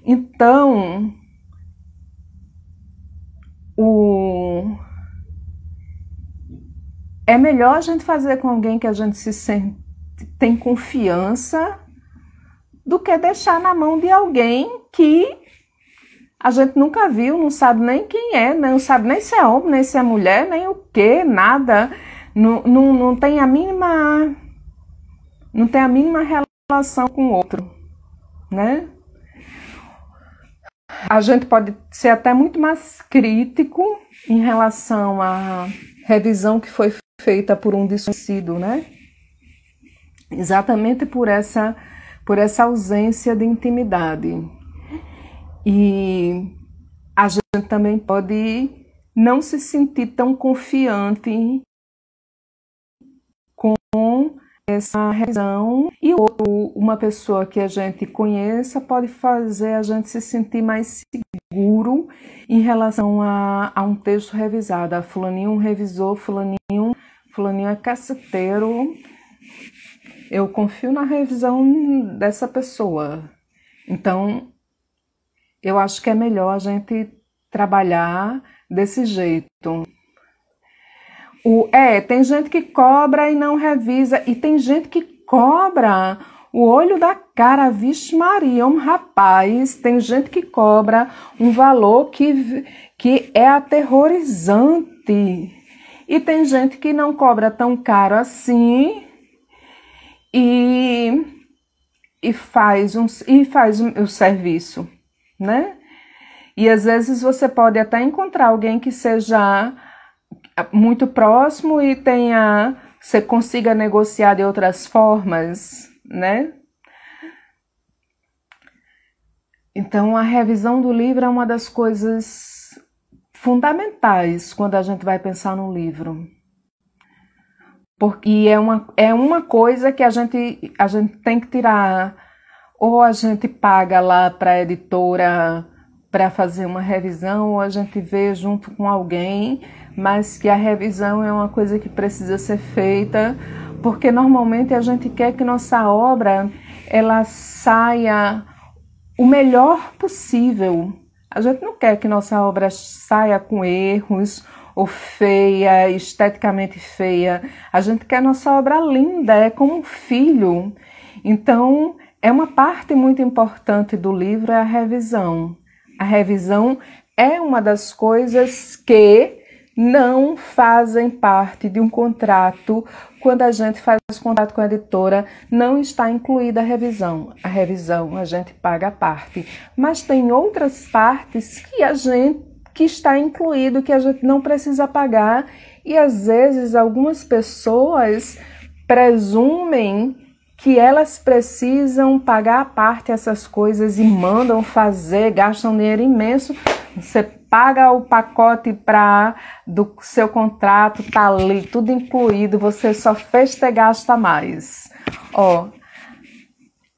S1: Então, é melhor a gente fazer com alguém que a gente tem confiança do que deixar na mão de alguém que a gente nunca viu, não sabe nem quem é, não sabe nem se é homem, nem se é mulher, nem o que, nada. Não tem a mínima relação com o outro, né? A gente pode ser até muito mais crítico em relação à revisão que foi feita por um desconhecido, né? Exatamente por essa ausência de intimidade. E a gente também pode não se sentir tão confiante com essa revisão e uma pessoa que a gente conheça pode fazer a gente se sentir mais seguro em relação a um texto revisado. Fulaninho revisou, fulaninho é caceteiro. Eu confio na revisão dessa pessoa. Então, eu acho que é melhor a gente trabalhar desse jeito. Tem gente que cobra e não revisa, e tem gente que cobra o olho da cara, vixe Maria, rapaz, tem gente que cobra um valor que é aterrorizante, e tem gente que não cobra tão caro assim, e faz o serviço, né? E às vezes você pode até encontrar alguém que seja muito próximo e você consiga negociar de outras formas, né? Então, a revisão do livro é uma das coisas fundamentais quando a gente vai pensar no livro. Porque é uma coisa que a gente tem que tirar, ou a gente paga lá para a editora para fazer uma revisão, ou a gente vê junto com alguém, mas que a revisão é uma coisa que precisa ser feita, porque normalmente a gente quer que nossa obra ela saia o melhor possível. A gente não quer que nossa obra saia com erros, ou feia, esteticamente feia. A gente quer nossa obra linda, é como um filho. Então, é uma parte muito importante do livro, é a revisão. A revisão é uma das coisas que não fazem parte de um contrato. Quando a gente faz contrato com a editora, não está incluída a revisão. A revisão a gente paga a parte. Mas tem outras partes que está incluído, que a gente não precisa pagar, e às vezes algumas pessoas presumem que elas precisam pagar a parte essas coisas e mandam fazer, gastam dinheiro imenso. Você paga o pacote do seu contrato, tá ali, tudo incluído, você só fez ter gasta mais.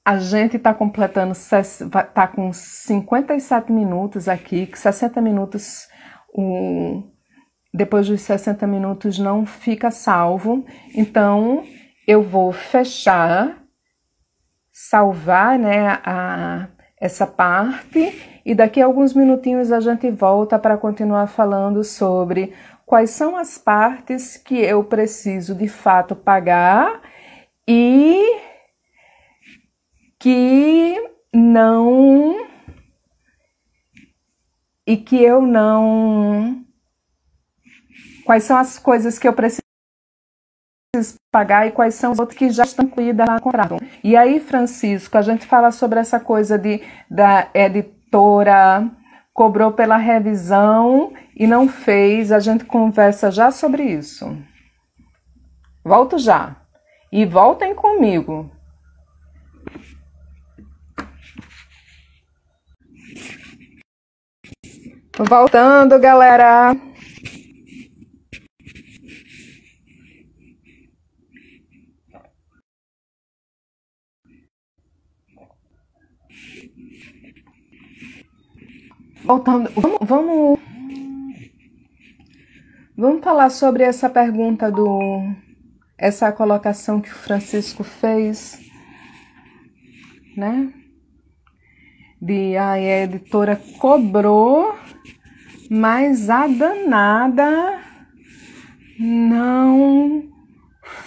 S1: A gente está completando, está com 57 minutos aqui, 60 minutos, depois dos 60 minutos não fica salvo. Então, eu vou salvar, né, essa parte, e daqui a alguns minutinhos a gente volta para continuar falando sobre quais são as partes que eu preciso de fato pagar e que eu não... Quais são as coisas que eu preciso pagar e quais são os outros que já estão incluídas no contrato. E aí, Francisco, a gente fala sobre essa coisa da editora cobrou pela revisão e não fez. A gente conversa já sobre isso. Volto já. E voltem comigo. Voltando, galera. Voltando, vamos falar sobre essa pergunta essa colocação que o Francisco fez, né? A editora cobrou, mas a danada não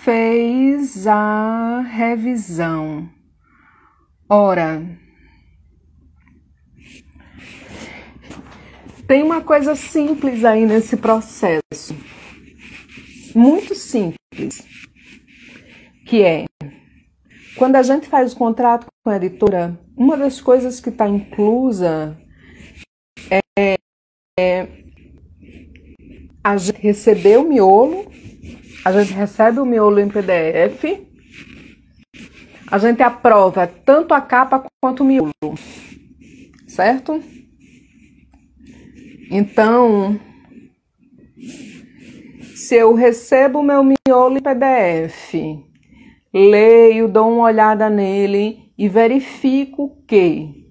S1: fez a revisão. Ora, tem uma coisa simples aí nesse processo, muito simples, que é, quando a gente faz o contrato com a editora, uma das coisas que está inclusa é a gente receber o miolo, a gente recebe o miolo em PDF, a gente aprova tanto a capa quanto o miolo, certo? Então, se eu recebo o meu miolo em PDF, leio, dou uma olhada nele e verifico que,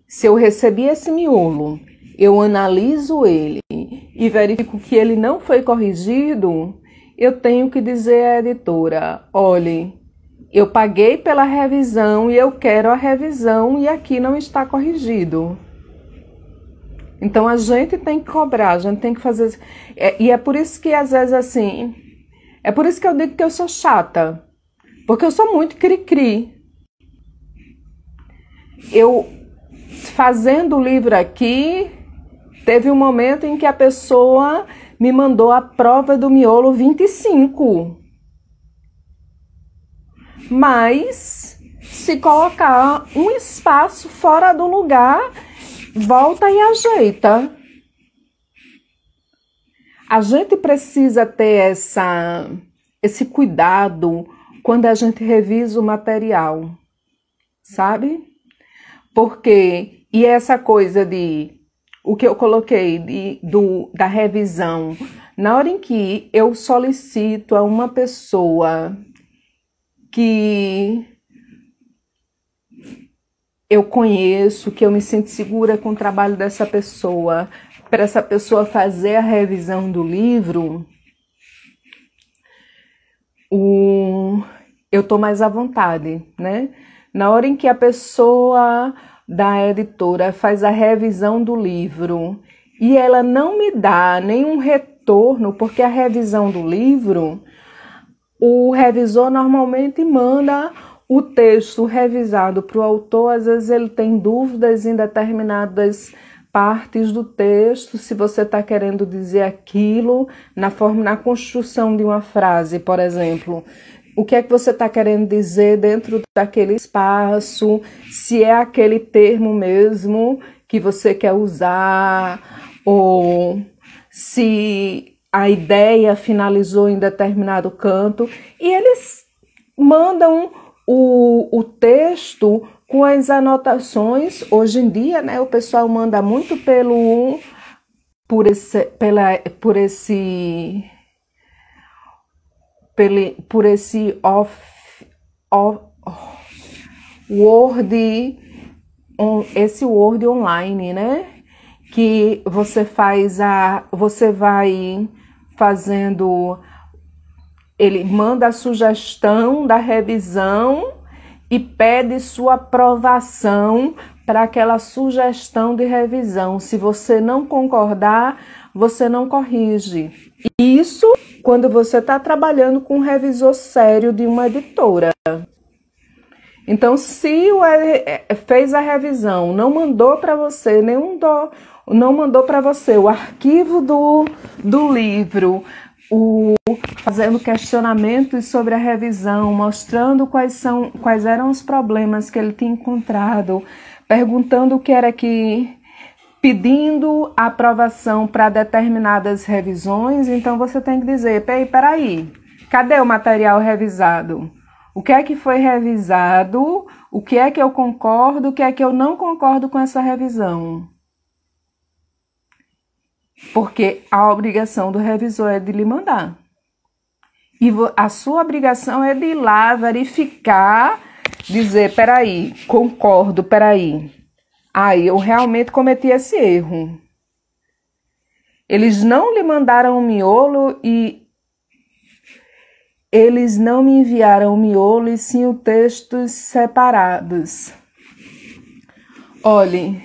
S1: se eu recebi esse miolo, eu analiso ele e verifico que ele não foi corrigido, eu tenho que dizer à editora: olhe, eu paguei pela revisão e eu quero a revisão e aqui não está corrigido. Então a gente tem que cobrar, a gente tem que fazer. E é por isso que às vezes assim, é por isso que eu digo que eu sou chata, porque eu sou muito cri-cri. Eu, fazendo o livro aqui, teve um momento em que a pessoa me mandou a prova do miolo 25. Mas, se colocar um espaço fora do lugar, volta e ajeita. A gente precisa ter esse cuidado quando a gente revisa o material, sabe? Porque, e essa coisa de, o que eu coloquei da revisão, na hora em que eu solicito a uma pessoa que eu conheço, que eu me sinto segura com o trabalho dessa pessoa, para essa pessoa fazer a revisão do livro, eu estou mais à vontade, né? Na hora em que a pessoa da editora faz a revisão do livro e ela não me dá nenhum retorno, porque a revisão do livro, o revisor normalmente manda o texto revisado para o autor. Às vezes ele tem dúvidas em determinadas partes do texto, se você está querendo dizer aquilo na construção de uma frase, por exemplo. O que é que você está querendo dizer dentro daquele espaço, se é aquele termo mesmo que você quer usar, ou se a ideia finalizou em determinado canto, e eles mandam o texto com as anotações. Hoje em dia, né, o pessoal manda muito por esse Word, esse Word online, né? Que você vai fazendo, ele manda a sugestão da revisão e pede sua aprovação para aquela sugestão de revisão. Se você não concordar, você não corrige. Isso quando você está trabalhando com um revisor sério de uma editora. Então, se fez a revisão, não mandou para você não mandou para você o arquivo do livro, fazendo questionamentos sobre a revisão, mostrando quais eram os problemas que ele tinha encontrado, perguntando o que era que, pedindo aprovação para determinadas revisões, então você tem que dizer: peraí, cadê o material revisado? O que é que foi revisado? O que é que eu concordo? O que é que eu não concordo com essa revisão? Porque a obrigação do revisor é de lhe mandar. E a sua obrigação é de ir lá verificar, dizer: peraí, concordo, peraí. Eu realmente cometi esse erro. Eles não lhe mandaram o miolo e eles não me enviaram o miolo e sim os textos separados. Olhe,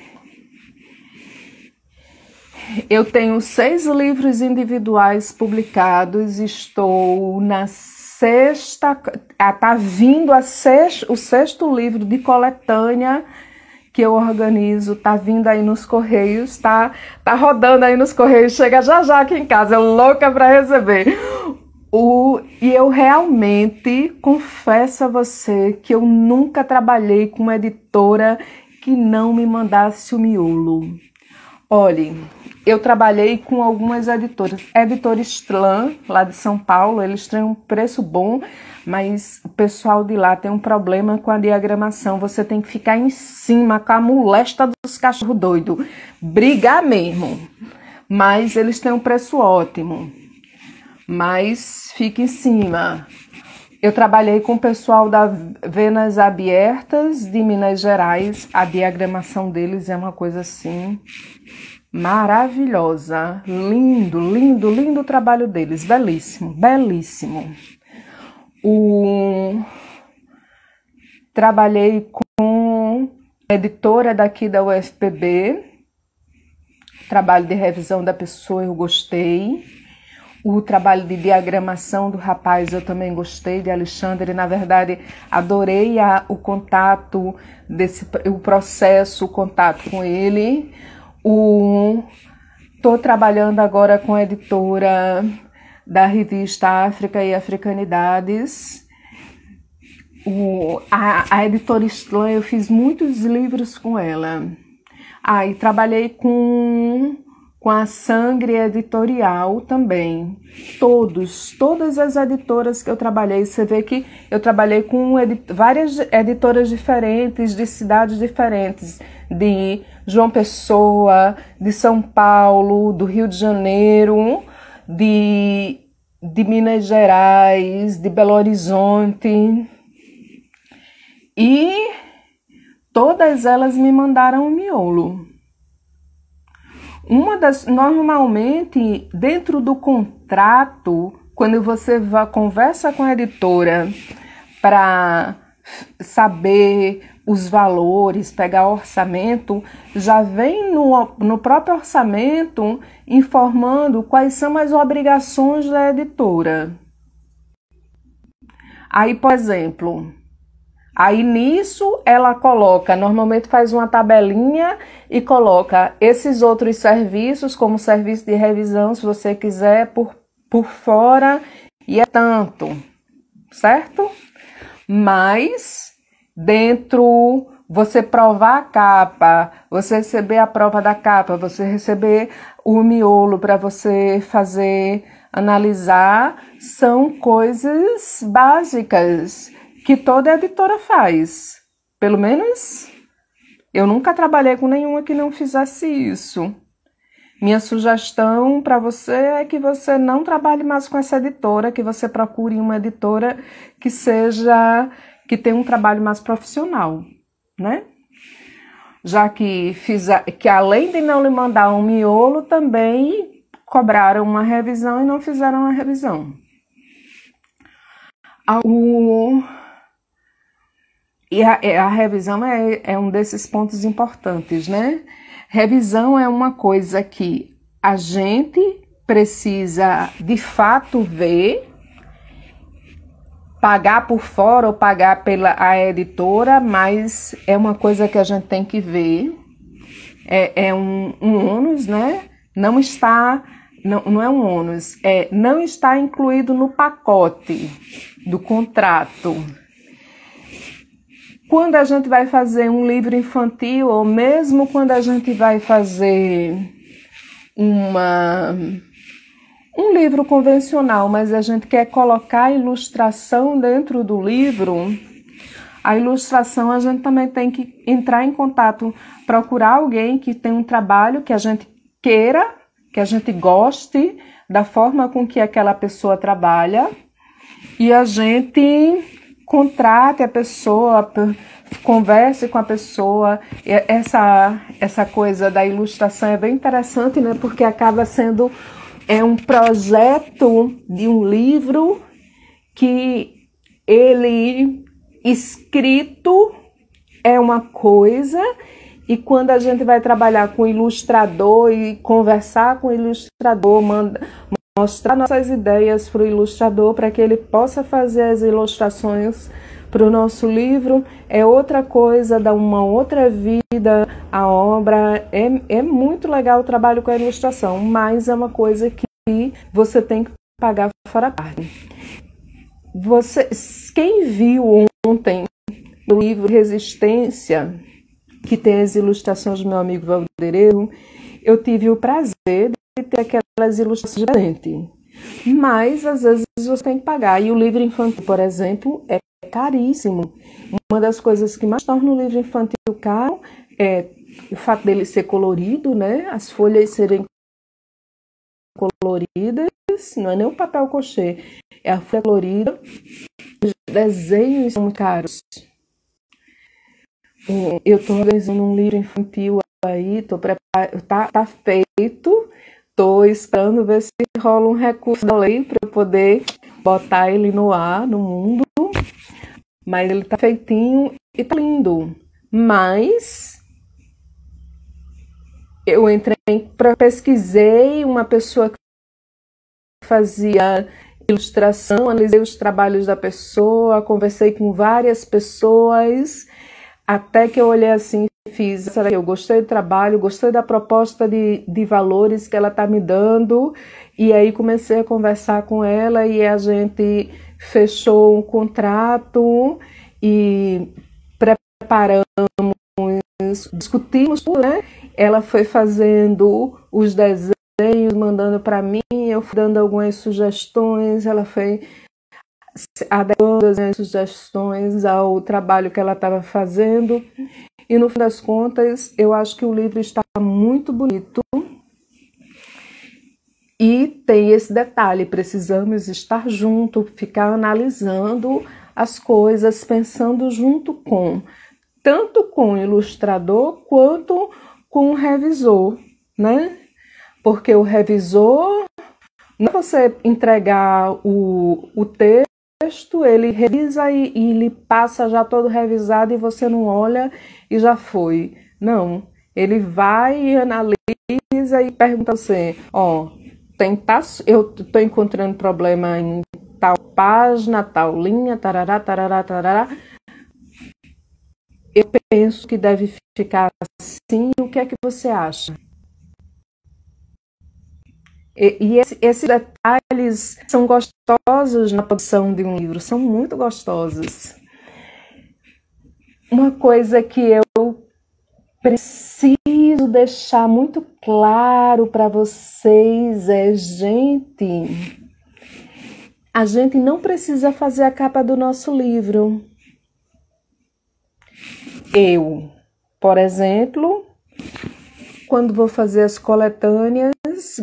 S1: eu tenho 6 livros individuais publicados, estou na sexta, está vindo o 6º livro de coletânea que eu organizo, tá vindo aí nos correios, tá rodando aí nos correios, chega já aqui em casa, eu louca para receber. E eu realmente confesso a você que eu nunca trabalhei com uma editora que não me mandasse o miolo. Olhe, eu trabalhei com algumas editoras. Editora Slam, lá de São Paulo, eles têm um preço bom, mas o pessoal de lá tem um problema com a diagramação. Você tem que ficar em cima com a molesta dos cachorros doidos. Brigar mesmo. Mas eles têm um preço ótimo. Mas fica em cima. Eu trabalhei com o pessoal da Venas Abertas de Minas Gerais. A diagramação deles é uma coisa assim maravilhosa. Lindo, lindo, lindo o trabalho deles. Belíssimo, belíssimo. Trabalhei com a editora daqui da UFPB. Trabalho de revisão da pessoa eu gostei. O trabalho de diagramação do rapaz eu também gostei, de Alexandre. Na verdade, adorei o contato, o processo, o contato com ele. Estou trabalhando agora com a editora da revista África e Africanidades. A editora Slam, eu fiz muitos livros com ela. E trabalhei com a Sangre Editorial também. Todas as editoras que eu trabalhei, você vê que eu trabalhei com várias editoras diferentes, de cidades diferentes, de João Pessoa, de São Paulo, do Rio de Janeiro, de Minas Gerais, de Belo Horizonte. E todas elas me mandaram um miolo. Normalmente, dentro do contrato, quando você conversa com a editora para saber os valores, pegar orçamento, já vem no próprio orçamento informando quais são as obrigações da editora. Aí, por exemplo, nisso ela coloca, normalmente faz uma tabelinha e coloca esses outros serviços, como serviço de revisão, se você quiser, por fora, e é tanto, certo? Mas, dentro, você provar a capa, você receber a prova da capa, você receber o miolo para você fazer, analisar, são coisas básicas que toda editora faz. Pelo menos, eu nunca trabalhei com nenhuma que não fizesse isso. Minha sugestão para você é que você não trabalhe mais com essa editora, que você procure uma editora que tenha um trabalho mais profissional, né? Já que além de não lhe mandar um miolo, também cobraram uma revisão e não fizeram a revisão. E a revisão é um desses pontos importantes, né? Revisão é uma coisa que a gente precisa, de fato, ver, pagar por fora ou pagar pela editora, mas é uma coisa que a gente tem que ver. É um ônus, né? Não é um ônus, não está incluído no pacote do contrato. Quando a gente vai fazer um livro infantil, ou mesmo quando a gente vai fazer um livro convencional, mas a gente quer colocar a ilustração dentro do livro, a ilustração a gente também tem que entrar em contato, procurar alguém que tem um trabalho que a gente queira, que a gente goste da forma com que aquela pessoa trabalha, e a gente contrate a pessoa, converse com a pessoa. Essa coisa da ilustração é bem interessante, né? Porque acaba sendo um projeto de um livro que ele escrito é uma coisa, e quando a gente vai trabalhar com o ilustrador e conversar com o ilustrador, mostrar nossas ideias para o ilustrador para que ele possa fazer as ilustrações para o nosso livro, é outra coisa, dá uma outra vida à obra. É muito legal o trabalho com a ilustração, mas é uma coisa que você tem que pagar fora a parte. Quem viu ontem o livro Resistência, que tem as ilustrações do meu amigo Valdereiro, eu tive o prazer de ter aquelas ilustrações diferentes. Mas, às vezes, você tem que pagar. E o livro infantil, por exemplo, é caríssimo. Uma das coisas que mais torna o livro infantil caro é o fato dele ser colorido, né? As folhas serem coloridas, não é nem o papel cochê, é a folha colorida. desenhos são muito caros. Eu estou organizando um livro infantil aí, tá feito, estou esperando ver se rola um recurso da lei para eu poder botar ele no ar, no mundo, mas ele tá feitinho e tá lindo. Mas eu pesquisei uma pessoa que fazia ilustração, analisei os trabalhos da pessoa, conversei com várias pessoas, até que eu olhei assim e fiz, eu gostei do trabalho, gostei da proposta de valores que ela está me dando, e aí comecei a conversar com ela e a gente fechou um contrato e preparamos, discutimos tudo, né? Ela foi fazendo os desenhos, mandando para mim, eu fui dando algumas sugestões, ela foi adequando as sugestões ao trabalho que ela estava fazendo, e no fim das contas eu acho que o livro está muito bonito. E tem esse detalhe, precisamos estar junto, ficar analisando as coisas, pensando junto tanto com o ilustrador quanto com o revisor, né? Porque o revisor, não é você entregar o texto, ele revisa e lhe passa já todo revisado e você não olha e já foi. Não, ele vai e analisa e pergunta assim, eu estou encontrando problema em tal página, tal linha, tarará, tarará, tarará. Eu penso que deve ficar assim, o que é que você acha? E esses detalhes são gostosos na produção de um livro, são muito gostosos. Uma coisa que eu preciso deixar muito claro para vocês é, a gente não precisa fazer a capa do nosso livro. Eu, por exemplo, quando vou fazer as coletâneas,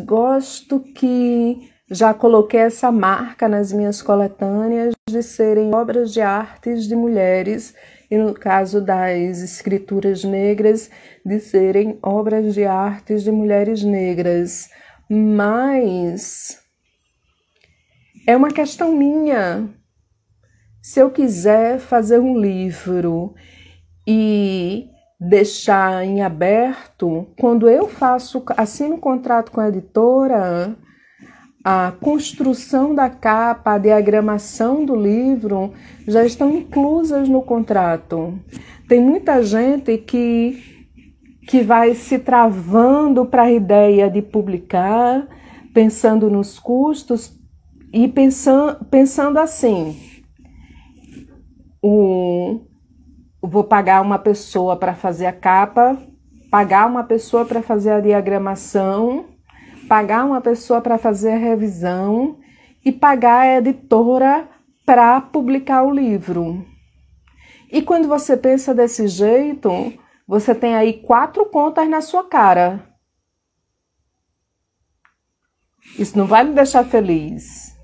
S1: gosto que já coloquei essa marca nas minhas coletâneas de serem obras de artes de mulheres, e no caso das escrituras negras, de serem obras de artes de mulheres negras. Mas é uma questão minha. Se eu quiser fazer um livro e deixar em aberto, quando eu assino um contrato com a editora, a construção da capa, a diagramação do livro já estão inclusas no contrato. Tem muita gente que vai se travando para a ideia de publicar, pensando nos custos e pensando assim, vou pagar uma pessoa para fazer a capa, pagar uma pessoa para fazer a diagramação, pagar uma pessoa para fazer a revisão e pagar a editora para publicar o livro. E quando você pensa desse jeito, você tem aí 4 contas na sua cara. Isso não vai me deixar feliz.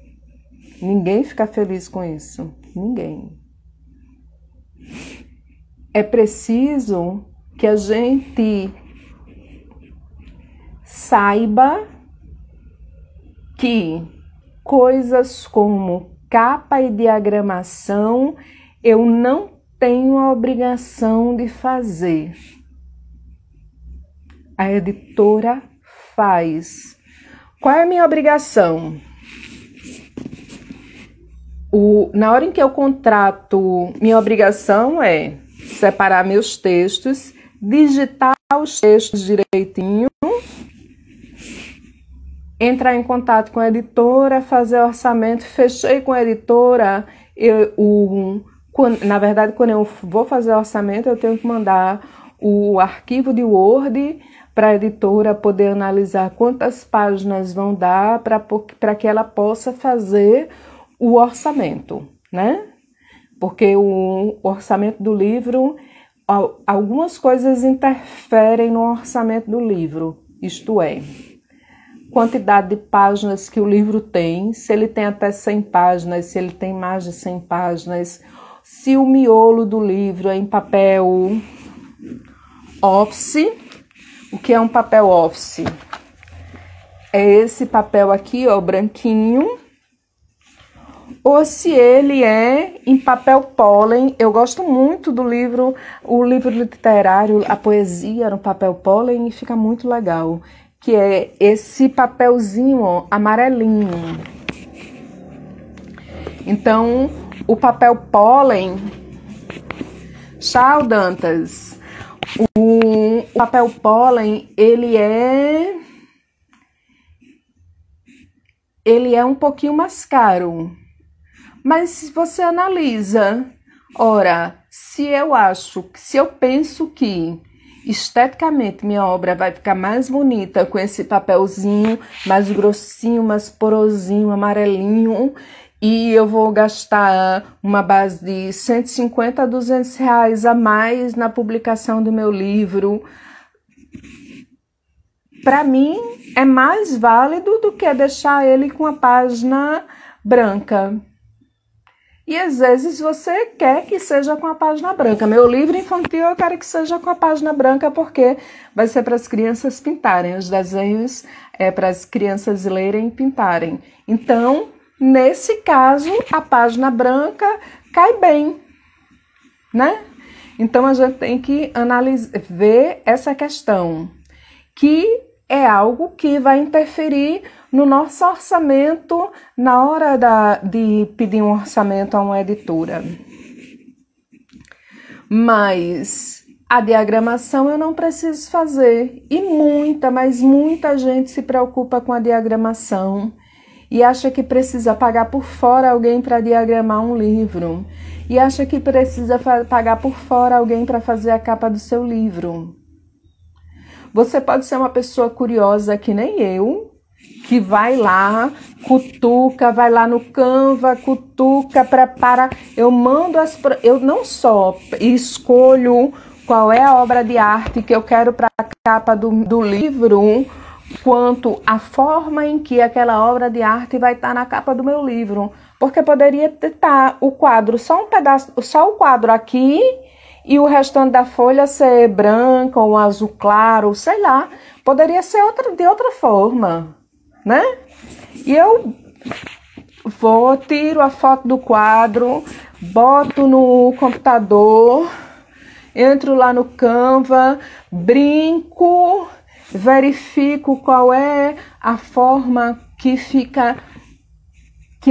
S1: Ninguém fica feliz com isso. Ninguém. É preciso que a gente saiba que coisas como capa e diagramação eu não tenho a obrigação de fazer. A editora faz. Qual é a minha obrigação? Na hora em que eu contrato, minha obrigação é separar meus textos, digitar os textos direitinho, entrar em contato com a editora, fazer orçamento. Fechei com a editora, na verdade, quando eu vou fazer orçamento, eu tenho que mandar o arquivo de Word para a editora poder analisar quantas páginas vão dar para que ela possa fazer o orçamento, né? Porque o orçamento do livro, algumas coisas interferem no orçamento do livro, isto é, quantidade de páginas que o livro tem, se ele tem até 100 páginas, se ele tem mais de 100 páginas, se o miolo do livro é em papel office. O que é um papel office? É esse papel aqui, ó, branquinho, ou se ele é em papel pólen. Eu gosto muito do livro, o livro literário, a poesia no papel pólen, e fica muito legal, que é esse papelzinho, ó, amarelinho. Então, o papel pólen, tchau, Dantas, o papel pólen, ele é um pouquinho mais caro. Mas se você analisa, ora, se eu penso que esteticamente minha obra vai ficar mais bonita com esse papelzinho mais grossinho, mais porosinho, amarelinho, e eu vou gastar uma base de 150 a 200 reais a mais na publicação do meu livro, para mim é mais válido do que deixar ele com a página branca. E às vezes você quer que seja com a página branca. Meu livro infantil eu quero que seja com a página branca, porque vai ser para as crianças pintarem. Os desenhos é para as crianças lerem e pintarem. Então, nesse caso, a página branca cai bem, né? Então, a gente tem que ver essa questão, que é algo que vai interferir no nosso orçamento na hora de pedir um orçamento a uma editora. Mas a diagramação eu não preciso fazer. E mas muita gente se preocupa com a diagramação e acha que precisa pagar por fora alguém para diagramar um livro. E acha que precisa pagar por fora alguém para fazer a capa do seu livro. Você pode ser uma pessoa curiosa que nem eu, que vai lá, cutuca, vai lá no Canva, cutuca, prepara. Eu não só escolho qual é a obra de arte que eu quero para a capa do livro, quanto a forma em que aquela obra de arte vai estar na capa do meu livro. Porque poderia estar o quadro, só um pedaço, só o quadro aqui, e o restante da folha ser branca ou azul claro, sei lá. Poderia ser de outra forma, né? E eu tiro a foto do quadro, boto no computador, entro lá no Canva, brinco, verifico qual é a forma que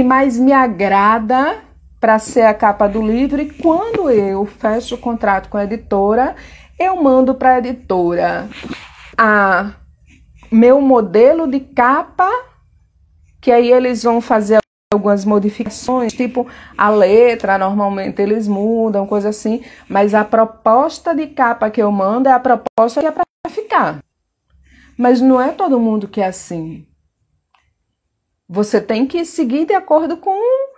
S1: mais me agrada para ser a capa do livro, e quando eu fecho o contrato com a editora, eu mando para a editora meu modelo de capa, que aí eles vão fazer algumas modificações, tipo a letra, normalmente eles mudam, coisa assim, mas a proposta de capa que eu mando é a proposta que é para ficar. Mas não é todo mundo que é assim. Você tem que seguir de acordo com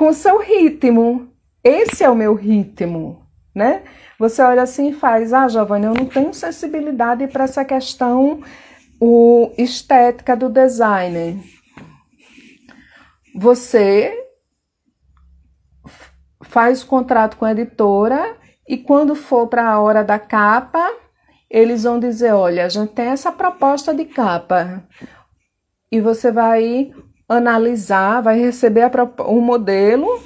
S1: o seu ritmo. Esse é o meu ritmo, né? Você olha assim e faz, Giovana, eu não tenho sensibilidade para essa questão estética do designer. Você faz o contrato com a editora e quando for para a hora da capa, eles vão dizer, olha, a gente tem essa proposta de capa. E você vai analisar, vai receber um modelo,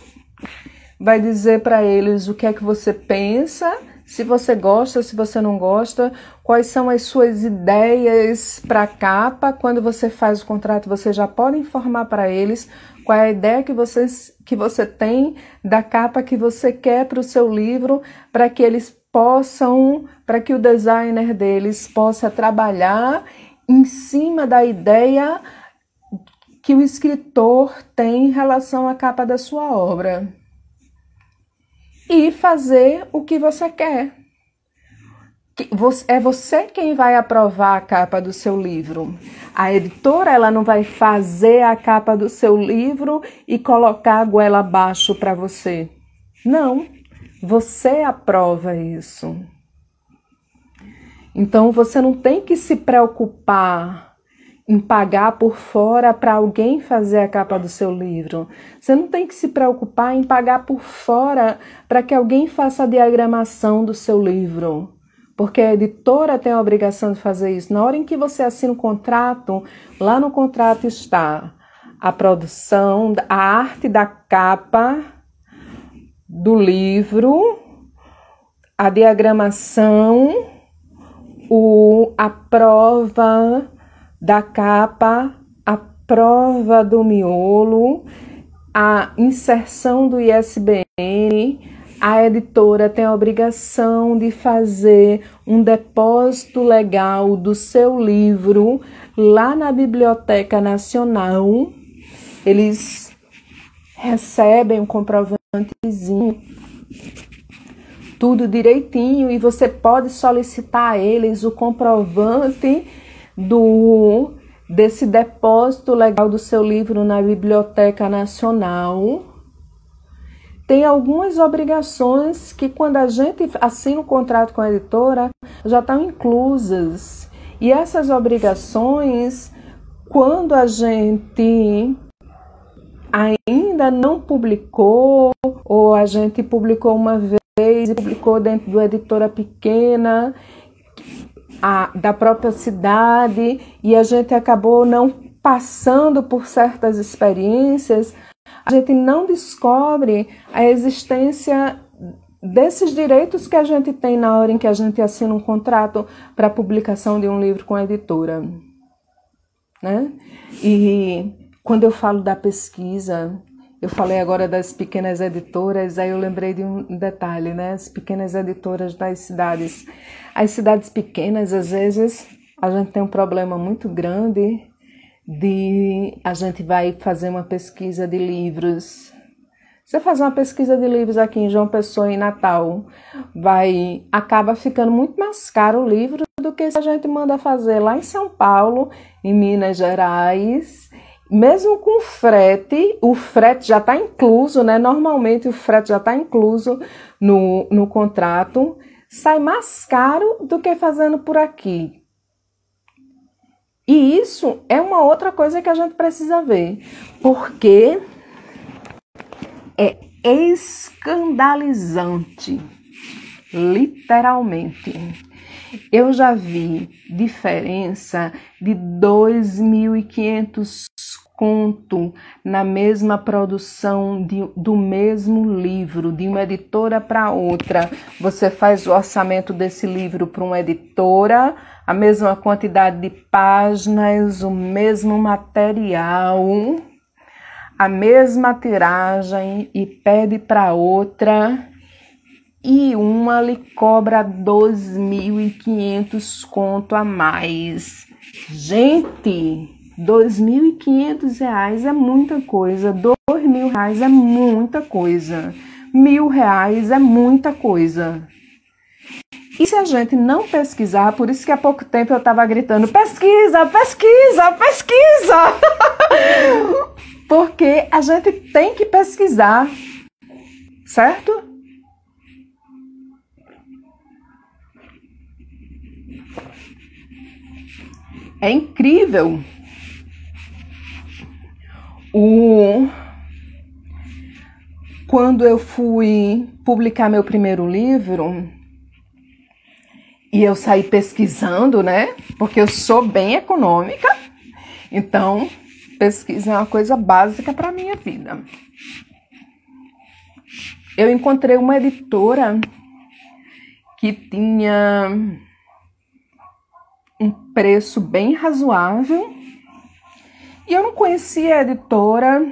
S1: vai dizer para eles o que é que você pensa, se você gosta, se você não gosta, quais são as suas ideias para a capa. Quando você faz o contrato, você já pode informar para eles qual é a ideia que você tem da capa que você quer para o seu livro, para que para que o designer deles possa trabalhar em cima da ideia que o escritor tem em relação à capa da sua obra. E fazer o que você quer. É você quem vai aprovar a capa do seu livro. A editora, ela não vai fazer a capa do seu livro e colocar a goela abaixo para você. Não, você aprova isso. Então, você não tem que se preocupar em pagar por fora para alguém fazer a capa do seu livro. Você não tem que se preocupar em pagar por fora para que alguém faça a diagramação do seu livro, porque a editora tem a obrigação de fazer isso. Na hora em que você assina o contrato, lá no contrato está a produção, a arte da capa do livro, a diagramação, a prova da capa, a prova do miolo, a inserção do ISBN. A editora tem a obrigação de fazer um depósito legal do seu livro lá na Biblioteca Nacional. Eles recebem um comprovantezinho, tudo direitinho, e você pode solicitar a eles o comprovante desse depósito legal do seu livro na Biblioteca Nacional. Tem algumas obrigações que, quando a gente assina o contrato com a editora, já estão inclusas. E essas obrigações, quando a gente ainda não publicou, ou a gente publicou uma vez e publicou dentro de uma editora pequena, da própria cidade, e a gente acabou não passando por certas experiências, a gente não descobre a existência desses direitos que a gente tem na hora em que a gente assina um contrato para a publicação de um livro com a editora, né? E quando eu falo da pesquisa, eu falei agora das pequenas editoras, aí eu lembrei de um detalhe, né? As pequenas editoras das cidades. As cidades pequenas, às vezes, a gente tem um problema muito grande a gente vai fazer uma pesquisa de livros. Você faz uma pesquisa de livros aqui em João Pessoa, em Natal, acaba ficando muito mais caro o livro do que se a gente manda fazer lá em São Paulo, em Minas Gerais. Mesmo com frete, o frete já está incluso, né? Normalmente o frete já está incluso no contrato, sai mais caro do que fazendo por aqui. E isso é uma outra coisa que a gente precisa ver, porque é escandalizante, literalmente. Eu já vi diferença de 2.500 conto na mesma produção do mesmo livro, de uma editora para outra. Você faz o orçamento desse livro para uma editora, a mesma quantidade de páginas, o mesmo material, a mesma tiragem, e pede para outra, e uma lhe cobra 2.500 conto a mais. Gente, R$2.500 é muita coisa, R$2.000 é muita coisa, R$1.000 é muita coisa. E se a gente não pesquisar, por isso que há pouco tempo eu estava gritando, pesquisa, pesquisa, pesquisa! Porque a gente tem que pesquisar, certo? É incrível. Quando eu fui publicar meu primeiro livro, e eu saí pesquisando, né? Porque eu sou bem econômica, então pesquisa é uma coisa básica para a minha vida. Eu encontrei uma editora que tinha um preço bem razoável, e eu não conhecia a editora,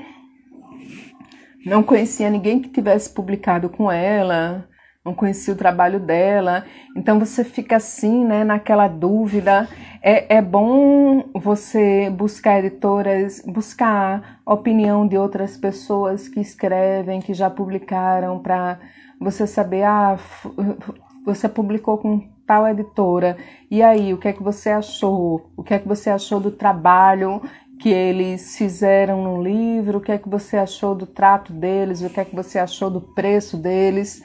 S1: não conhecia ninguém que tivesse publicado com ela, não conhecia o trabalho dela, então você fica assim, né, naquela dúvida. É bom você buscar editoras, buscar a opinião de outras pessoas que escrevem, que já publicaram, para você saber, você publicou com tal editora, e aí, o que é que você achou? O que é que você achou do trabalho que eles fizeram no livro? O que é que você achou do trato deles? O que é que você achou do preço deles?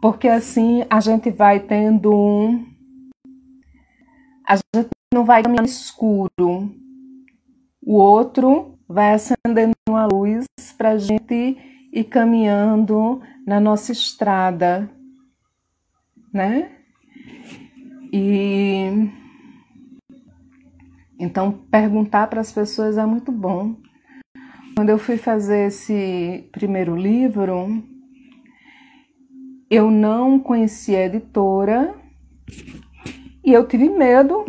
S1: Porque assim a gente vai tendo a gente não vai caminhando no escuro, o outro vai acendendo uma luz para a gente ir caminhando na nossa estrada, né? E então perguntar para as pessoas é muito bom. Quando eu fui fazer esse primeiro livro, eu não conhecia a editora e eu tive medo.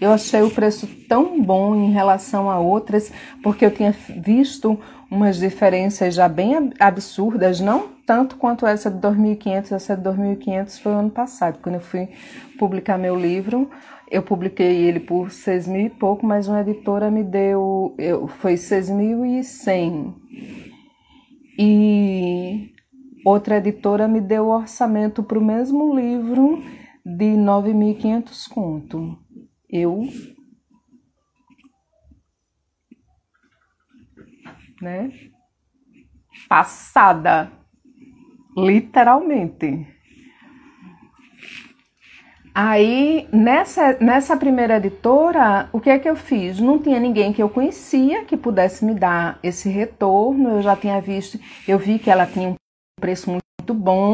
S1: Eu achei o preço tão bom em relação a outras, porque eu tinha visto umas diferenças já bem absurdas, não tanto quanto essa de 2.500. Essa de 2.500 foi o ano passado, quando eu fui publicar meu livro. Eu publiquei ele por 6.000 e pouco, mas uma editora me deu, foi 6.100. E outra editora me deu o orçamento para o mesmo livro de 9.500 conto. Eu, né, passada, literalmente. Aí, nessa primeira editora, o que é que eu fiz? Não tinha ninguém que eu conhecia que pudesse me dar esse retorno. Eu já tinha visto, eu vi que ela tinha um preço muito bom,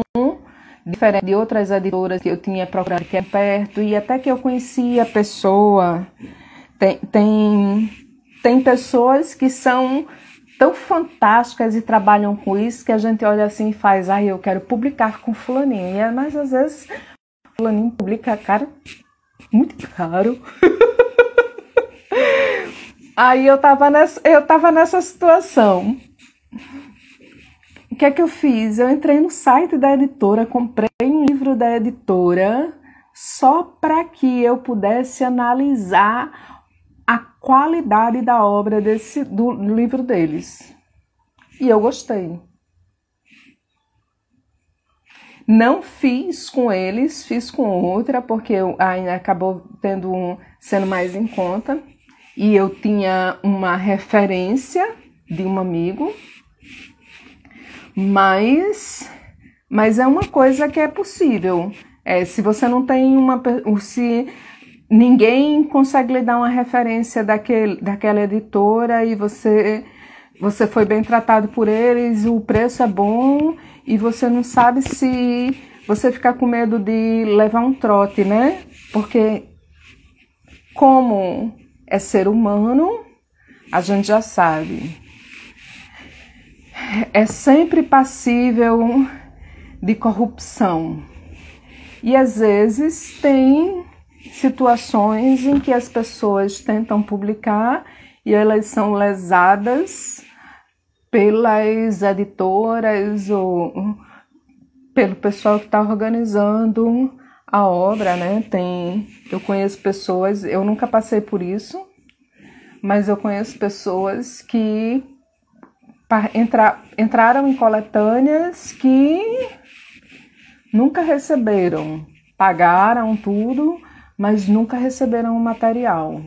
S1: diferente de outras editoras que eu tinha procurado aqui perto, e até que eu conhecia a pessoa. Tem pessoas que são tão fantásticas e trabalham com isso que a gente olha assim e faz, eu quero publicar com fulaninho. Mas às vezes fulaninho publica muito caro. Aí eu tava nessa situação. O que é que eu fiz? Eu entrei no site da editora, comprei um livro da editora só para que eu pudesse analisar a qualidade da obra do livro deles. E eu gostei. Não fiz com eles, fiz com outra, porque ainda acabou sendo mais em conta. E eu tinha uma referência de um amigo. Mas é uma coisa que é possível. Se você não tem se ninguém consegue lhe dar uma referência daquela editora e você foi bem tratado por eles, o preço é bom e você não sabe se você fica com medo de levar um trote, né? Porque como é ser humano, a gente já sabe. É sempre passível de corrupção. E às vezes tem situações em que as pessoas tentam publicar e elas são lesadas pelas editoras ou pelo pessoal que está organizando a obra, né? Eu conheço pessoas, eu nunca passei por isso, mas eu conheço pessoas que entraram em coletâneas que nunca receberam, pagaram tudo, mas nunca receberam o material.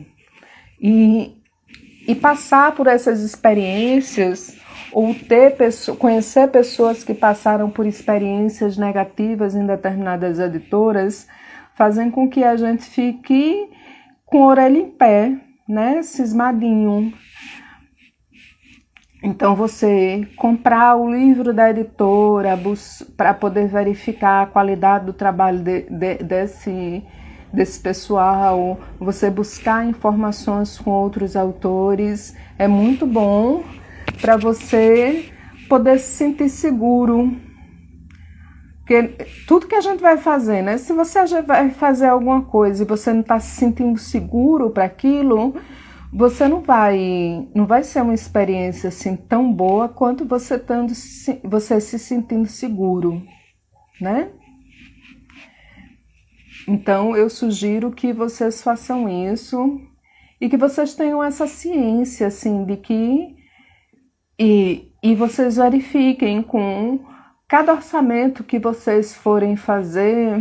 S1: E passar por essas experiências, ou conhecer pessoas que passaram por experiências negativas em determinadas editoras, fazem com que a gente fique com a orelha em pé, né, cismadinho. Então, você comprar o livro da editora para poder verificar a qualidade do trabalho desse pessoal, você buscar informações com outros autores, é muito bom para você poder se sentir seguro. Porque tudo que a gente vai fazer, né? Se você vai fazer alguma coisa e você não está se sentindo seguro para aquilo, você não vai ser uma experiência assim tão boa quanto você se sentindo seguro, né? Então eu sugiro que vocês façam isso e que vocês tenham essa ciência assim de que e vocês verifiquem com cada orçamento que vocês forem fazer.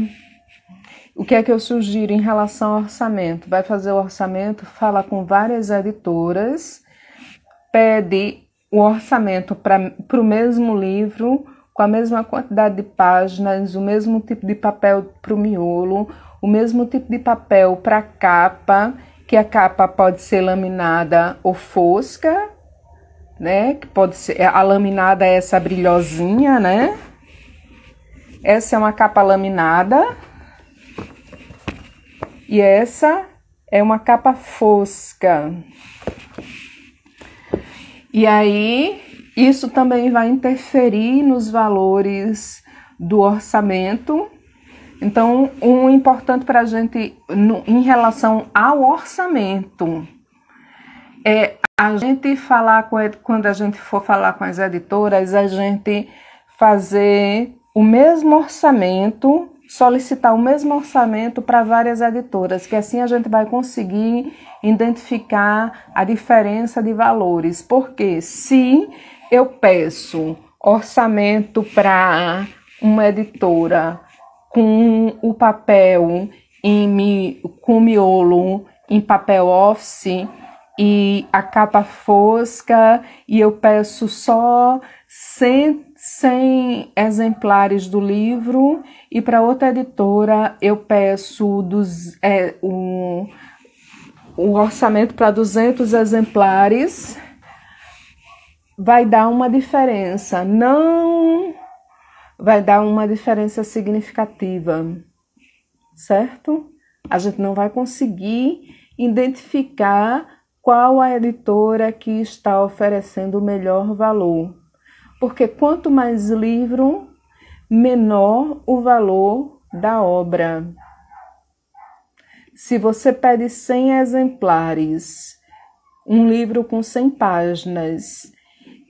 S1: O que é que eu sugiro em relação ao orçamento? Vai fazer o orçamento, fala com várias editoras, pede o orçamento para o mesmo livro, com a mesma quantidade de páginas, o mesmo tipo de papel para o miolo, o mesmo tipo de papel para a capa, que a capa pode ser laminada ou fosca, né? Que pode ser, a laminada é essa brilhosinha, né? Essa é uma capa laminada. E essa é uma capa fosca. E aí, isso também vai interferir nos valores do orçamento. Então, o importante para a gente, em relação ao orçamento, é a gente falar, quando a gente for falar com as editoras, a gente fazer o mesmo orçamento, solicitar o mesmo orçamento para várias editoras, que assim a gente vai conseguir identificar a diferença de valores. Porque se eu peço orçamento para uma editora com o papel com miolo em papel office e a capa fosca, e eu peço só 100 exemplares do livro, e para outra editora eu peço o orçamento para 200 exemplares, vai dar uma diferença, não vai dar uma diferença significativa, certo? A gente não vai conseguir identificar qual a editora que está oferecendo o melhor valor. Porque quanto mais livro, menor o valor da obra. Se você pede 100 exemplares, um livro com 100 páginas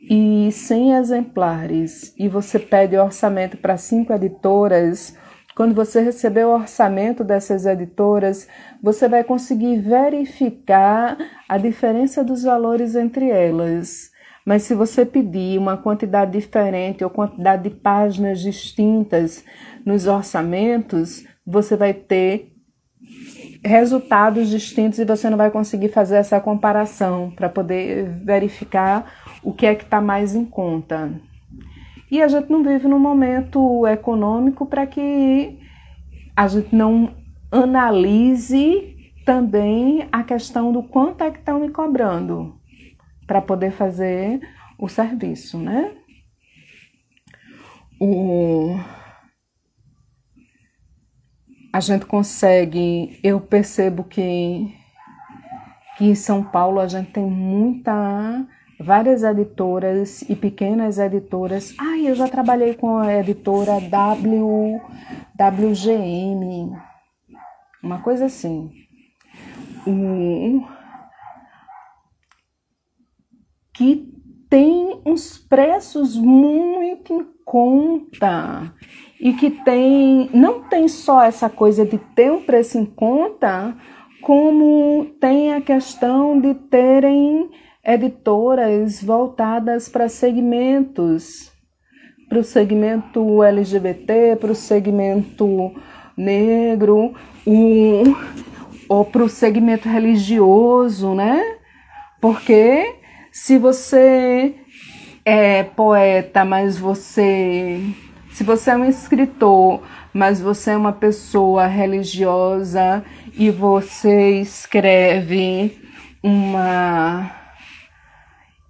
S1: e 100 exemplares, e você pede orçamento para 5 editoras, quando você receber o orçamento dessas editoras, você vai conseguir verificar a diferença dos valores entre elas. Mas se você pedir uma quantidade diferente ou quantidade de páginas distintas nos orçamentos, você vai ter resultados distintos e você não vai conseguir fazer essa comparação para poder verificar o que é que está mais em conta. E a gente não vive num momento econômico para que a gente não analise também a questão do quanto é que estão me cobrando para poder fazer o serviço, né? A gente consegue, eu percebo que em São Paulo a gente tem várias editoras e pequenas editoras. Eu já trabalhei com a editora WGM, uma coisa assim. Que tem uns preços muito em conta e que não tem só essa coisa de ter um preço em conta, como tem a questão de terem editoras voltadas para segmentos, para o segmento LGBT, para o segmento negro, ou para o segmento religioso, né? Porque se você é poeta, se você é um escritor, mas você é uma pessoa religiosa e você escreve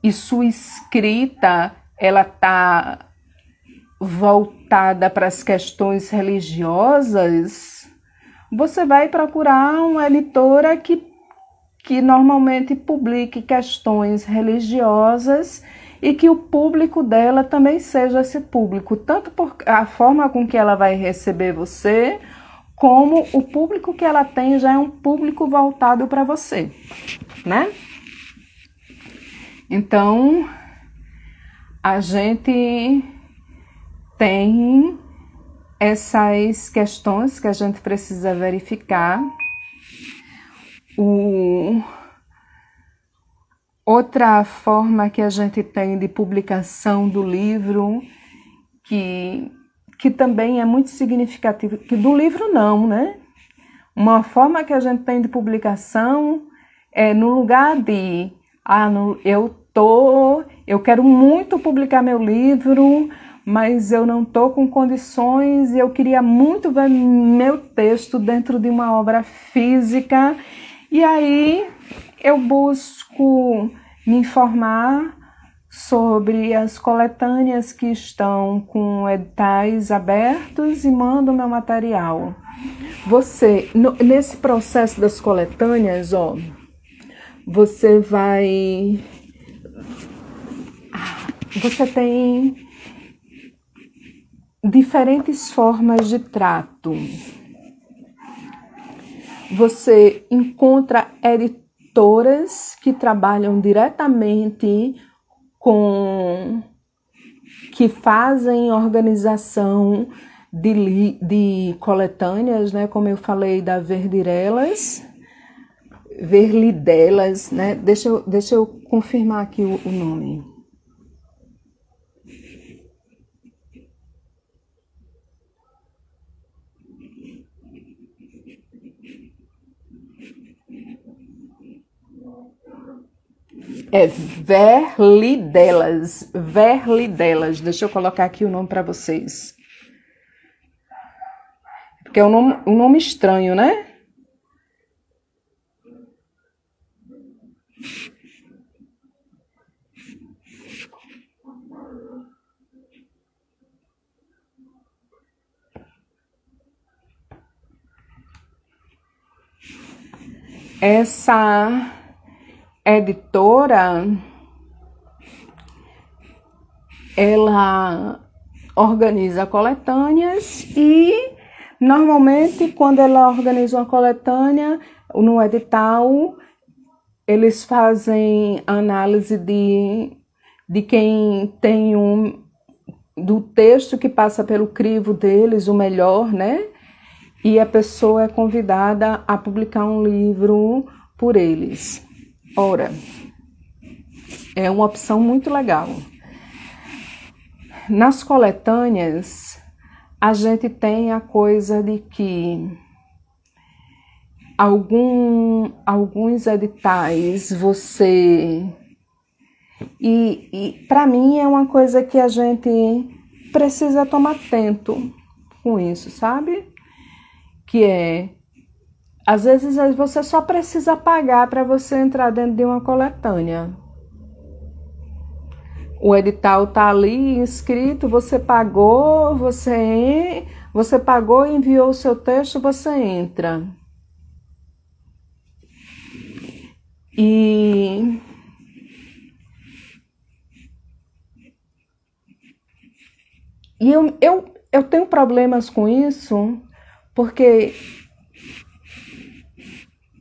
S1: e sua escrita ela tá voltada para as questões religiosas, você vai procurar uma editora que normalmente publique questões religiosas e que o público dela também seja esse público, tanto por a forma com que ela vai receber você, como o público que ela tem já é um público voltado para você, né? Então, a gente tem essas questões que a gente precisa verificar. Outra forma que a gente tem de publicação do livro, que também é muito significativa, que do livro não, né? Uma forma que a gente tem de publicação é no lugar de eu quero muito publicar meu livro, mas eu não estou com condições e eu queria muito ver meu texto dentro de uma obra física E aí eu busco me informar sobre as coletâneas que estão com editais abertos e mando meu material. Você, nesse processo das coletâneas, ó, você tem diferentes formas de trato. Você encontra editoras que trabalham diretamente que fazem organização de coletâneas, né? Como eu falei da Verlidelas, né? Deixa eu confirmar aqui o nome. É Verlidelas. Deixa eu colocar aqui o nome para vocês. Porque é um nome estranho, né? Essa editora, ela organiza coletâneas e, normalmente, quando ela organiza uma coletânea, no edital, eles fazem análise de quem tem do texto que passa pelo crivo deles, o melhor, né? E a pessoa é convidada a publicar um livro por eles. Ora, é uma opção muito legal. Nas coletâneas, a gente tem a coisa de que alguns editais E para mim é uma coisa que a gente precisa tomar atento com isso, sabe? Que às vezes você só precisa pagar para você entrar dentro de uma coletânea. O edital está ali inscrito, você pagou, enviou o seu texto, você entra. E eu tenho problemas com isso, porque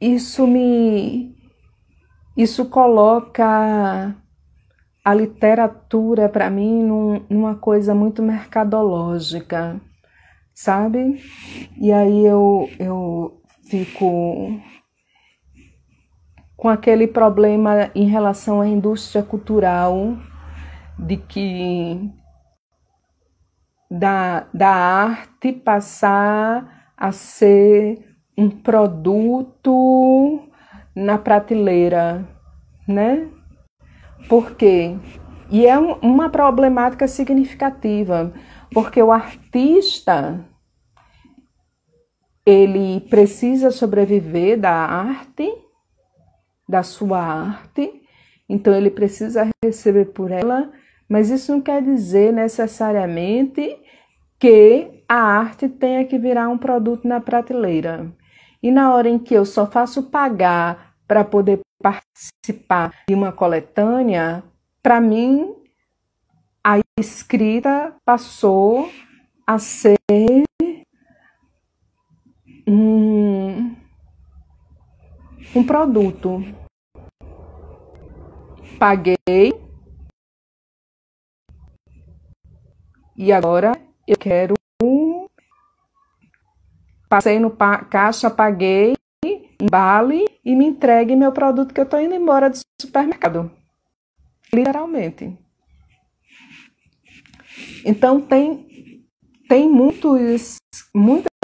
S1: isso coloca a literatura para mim numa coisa muito mercadológica, sabe? E aí eu fico com aquele problema em relação à indústria cultural, de que da arte passar a ser um produto na prateleira, né? Por quê? E é uma problemática significativa, porque o artista, ele precisa sobreviver da arte, da sua arte, então ele precisa receber por ela, mas isso não quer dizer necessariamente que a arte tenha que virar um produto na prateleira. E na hora em que eu só faço pagar para poder participar de uma coletânea, para mim, a escrita passou a ser um produto. Paguei e agora eu quero. Passei no caixa, paguei, embale e me entregue meu produto que eu estou indo embora do supermercado. Literalmente. Então, tem muitas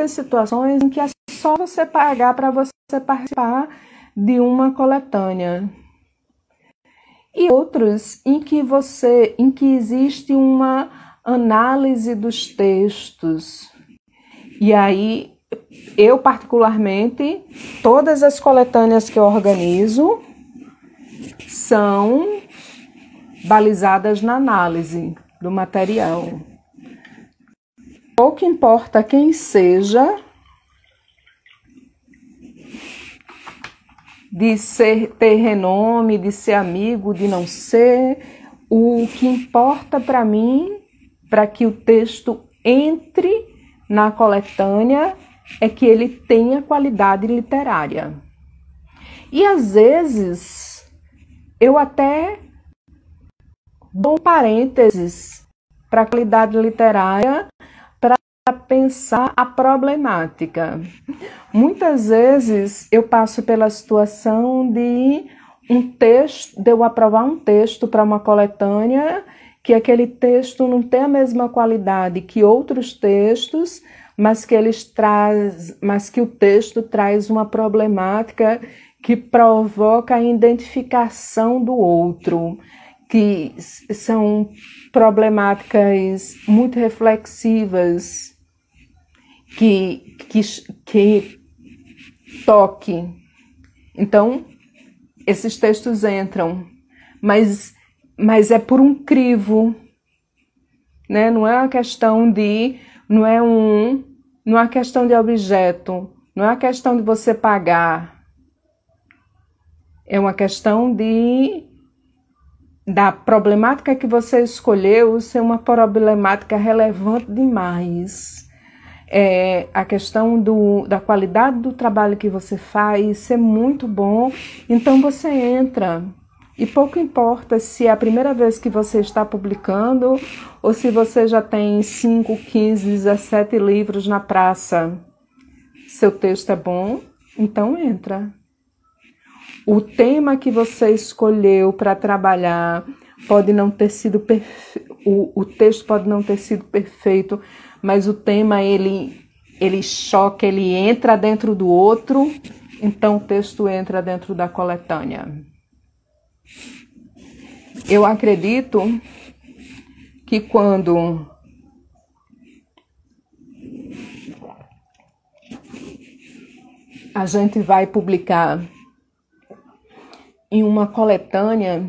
S1: situações em que é só você pagar para você participar de uma coletânea. E outros em que existe uma análise dos textos. E aí, eu particularmente, todas as coletâneas que eu organizo são balizadas na análise do material. Pouco importa quem seja, de ter renome, de ser amigo, de não ser, o que importa para mim, para que o texto entre na coletânea, é que ele tenha qualidade literária. E às vezes eu até dou parênteses para a qualidade literária para pensar a problemática. Muitas vezes eu passo pela situação de eu aprovar um texto para uma coletânea, que aquele texto não tem a mesma qualidade que outros textos, mas que o texto traz uma problemática que provoca a identificação do outro, que são problemáticas muito reflexivas, que toque. Então, esses textos entram, mas é por um crivo, né? Não é uma questão de, não é uma questão de objeto, não é uma questão de você pagar, é uma questão da problemática que você escolheu ser uma problemática relevante demais. A questão da qualidade do trabalho que você faz ser muito bom, então você entra. E pouco importa se é a primeira vez que você está publicando ou se você já tem 5, 15, 17 livros na praça. Seu texto é bom, então entra. O tema que você escolheu para trabalhar pode não ter sido o texto pode não ter sido perfeito, mas o tema ele choca, ele entra dentro do outro, então o texto entra dentro da coletânea. Eu acredito que quando a gente vai publicar em uma coletânea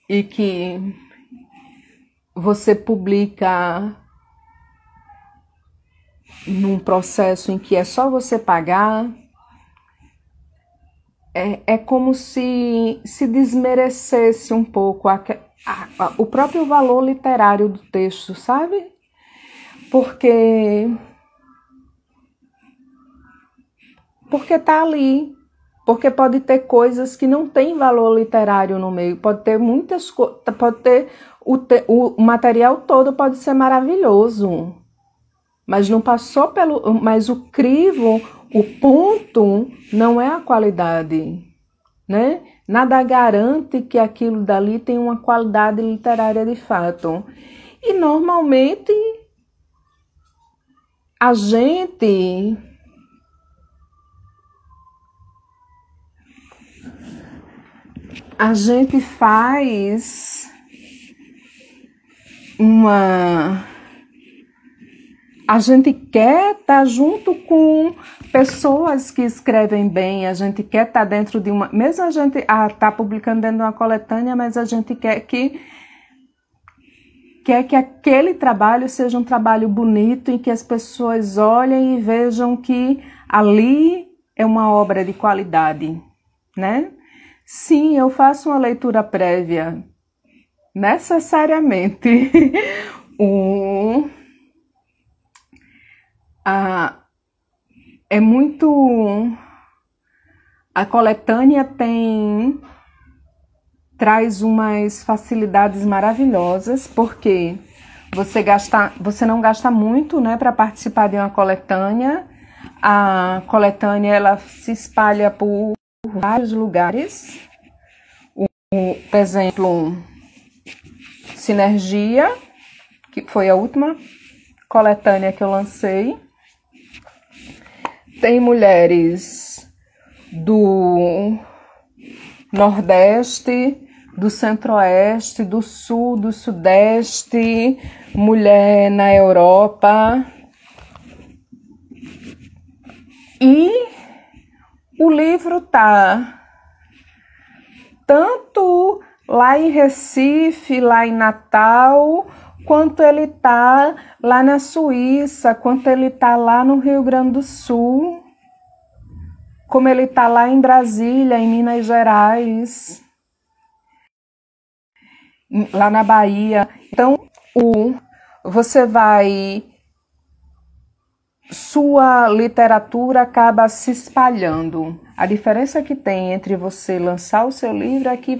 S1: e que você publica num processo em que é só você pagar, é como se desmerecesse um pouco o próprio valor literário do texto, sabe? Porque tá ali. Porque pode ter coisas que não têm valor literário no meio, pode ter muitas coisas, pode ter o material todo pode ser maravilhoso, mas não passou mas o crivo, o ponto não é a qualidade, né? Nada garante que aquilo dali tem uma qualidade literária de fato. E normalmente a gente faz a gente quer estar junto com pessoas que escrevem bem, a gente quer estar dentro de mesmo a gente está publicando dentro de uma coletânea, mas a gente quer que aquele trabalho seja um trabalho bonito, em que as pessoas olhem e vejam que ali é uma obra de qualidade, né? Sim, eu faço uma leitura prévia, necessariamente. A coletânea traz umas facilidades maravilhosas, porque você não gasta muito, né, para participar de uma coletânea. A coletânea ela se espalha por vários lugares. Por exemplo, Sinergia, que foi a última coletânea que eu lancei. Tem mulheres do Nordeste, do Centro-Oeste, do Sul, do Sudeste, mulher na Europa. E o livro está tanto lá em Recife, lá em Natal, quanto ele está lá na Suíça, quanto ele está lá no Rio Grande do Sul, como ele está lá em Brasília, em Minas Gerais, lá na Bahia. Então, você vai... Sua literatura acaba se espalhando. A diferença que tem entre você lançar o seu livro é que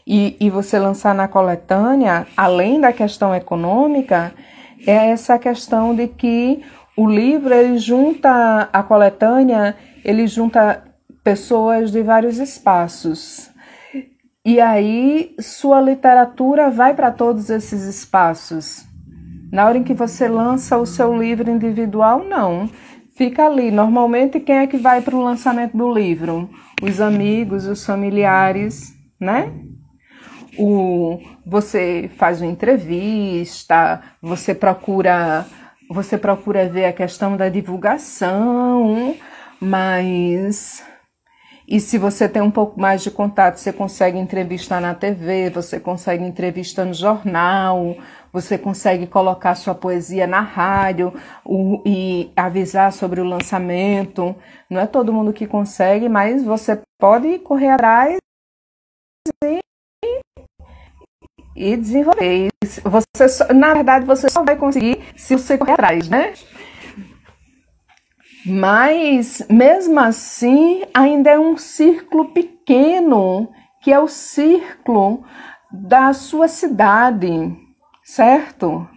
S1: e você lançar na coletânea, além da questão econômica, é essa questão de que o livro, ele junta a coletânea, ele junta pessoas de vários espaços. E aí sua literatura vai para todos esses espaços. Na hora em que você lança o seu livro individual, não. Fica ali. Normalmente, quem é que vai para o lançamento do livro? Os amigos, os familiares, né? Você faz uma entrevista, você procura ver a questão da divulgação, mas... E se você tem um pouco mais de contato, você consegue entrevistar na TV, você consegue entrevista no jornal, você consegue colocar sua poesia na rádio e avisar sobre o lançamento. Não é todo mundo que consegue, mas você pode correr atrás e desenvolver. Na verdade, você só vai conseguir se você correr atrás, né? Mas, mesmo assim, ainda é um círculo pequeno, que é o círculo da sua cidade, certo?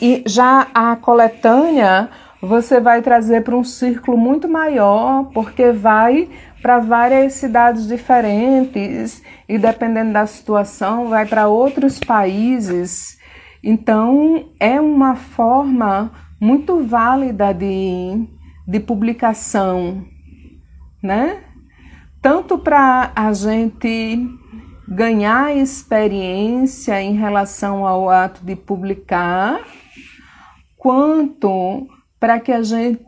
S1: E já a coletânea, você vai trazer para um círculo muito maior, porque vai para várias cidades diferentes, e dependendo da situação, vai para outros países. Então, é uma forma muito válida de publicação, né? Tanto para a gente ganhar experiência em relação ao ato de publicar, quanto para que a gente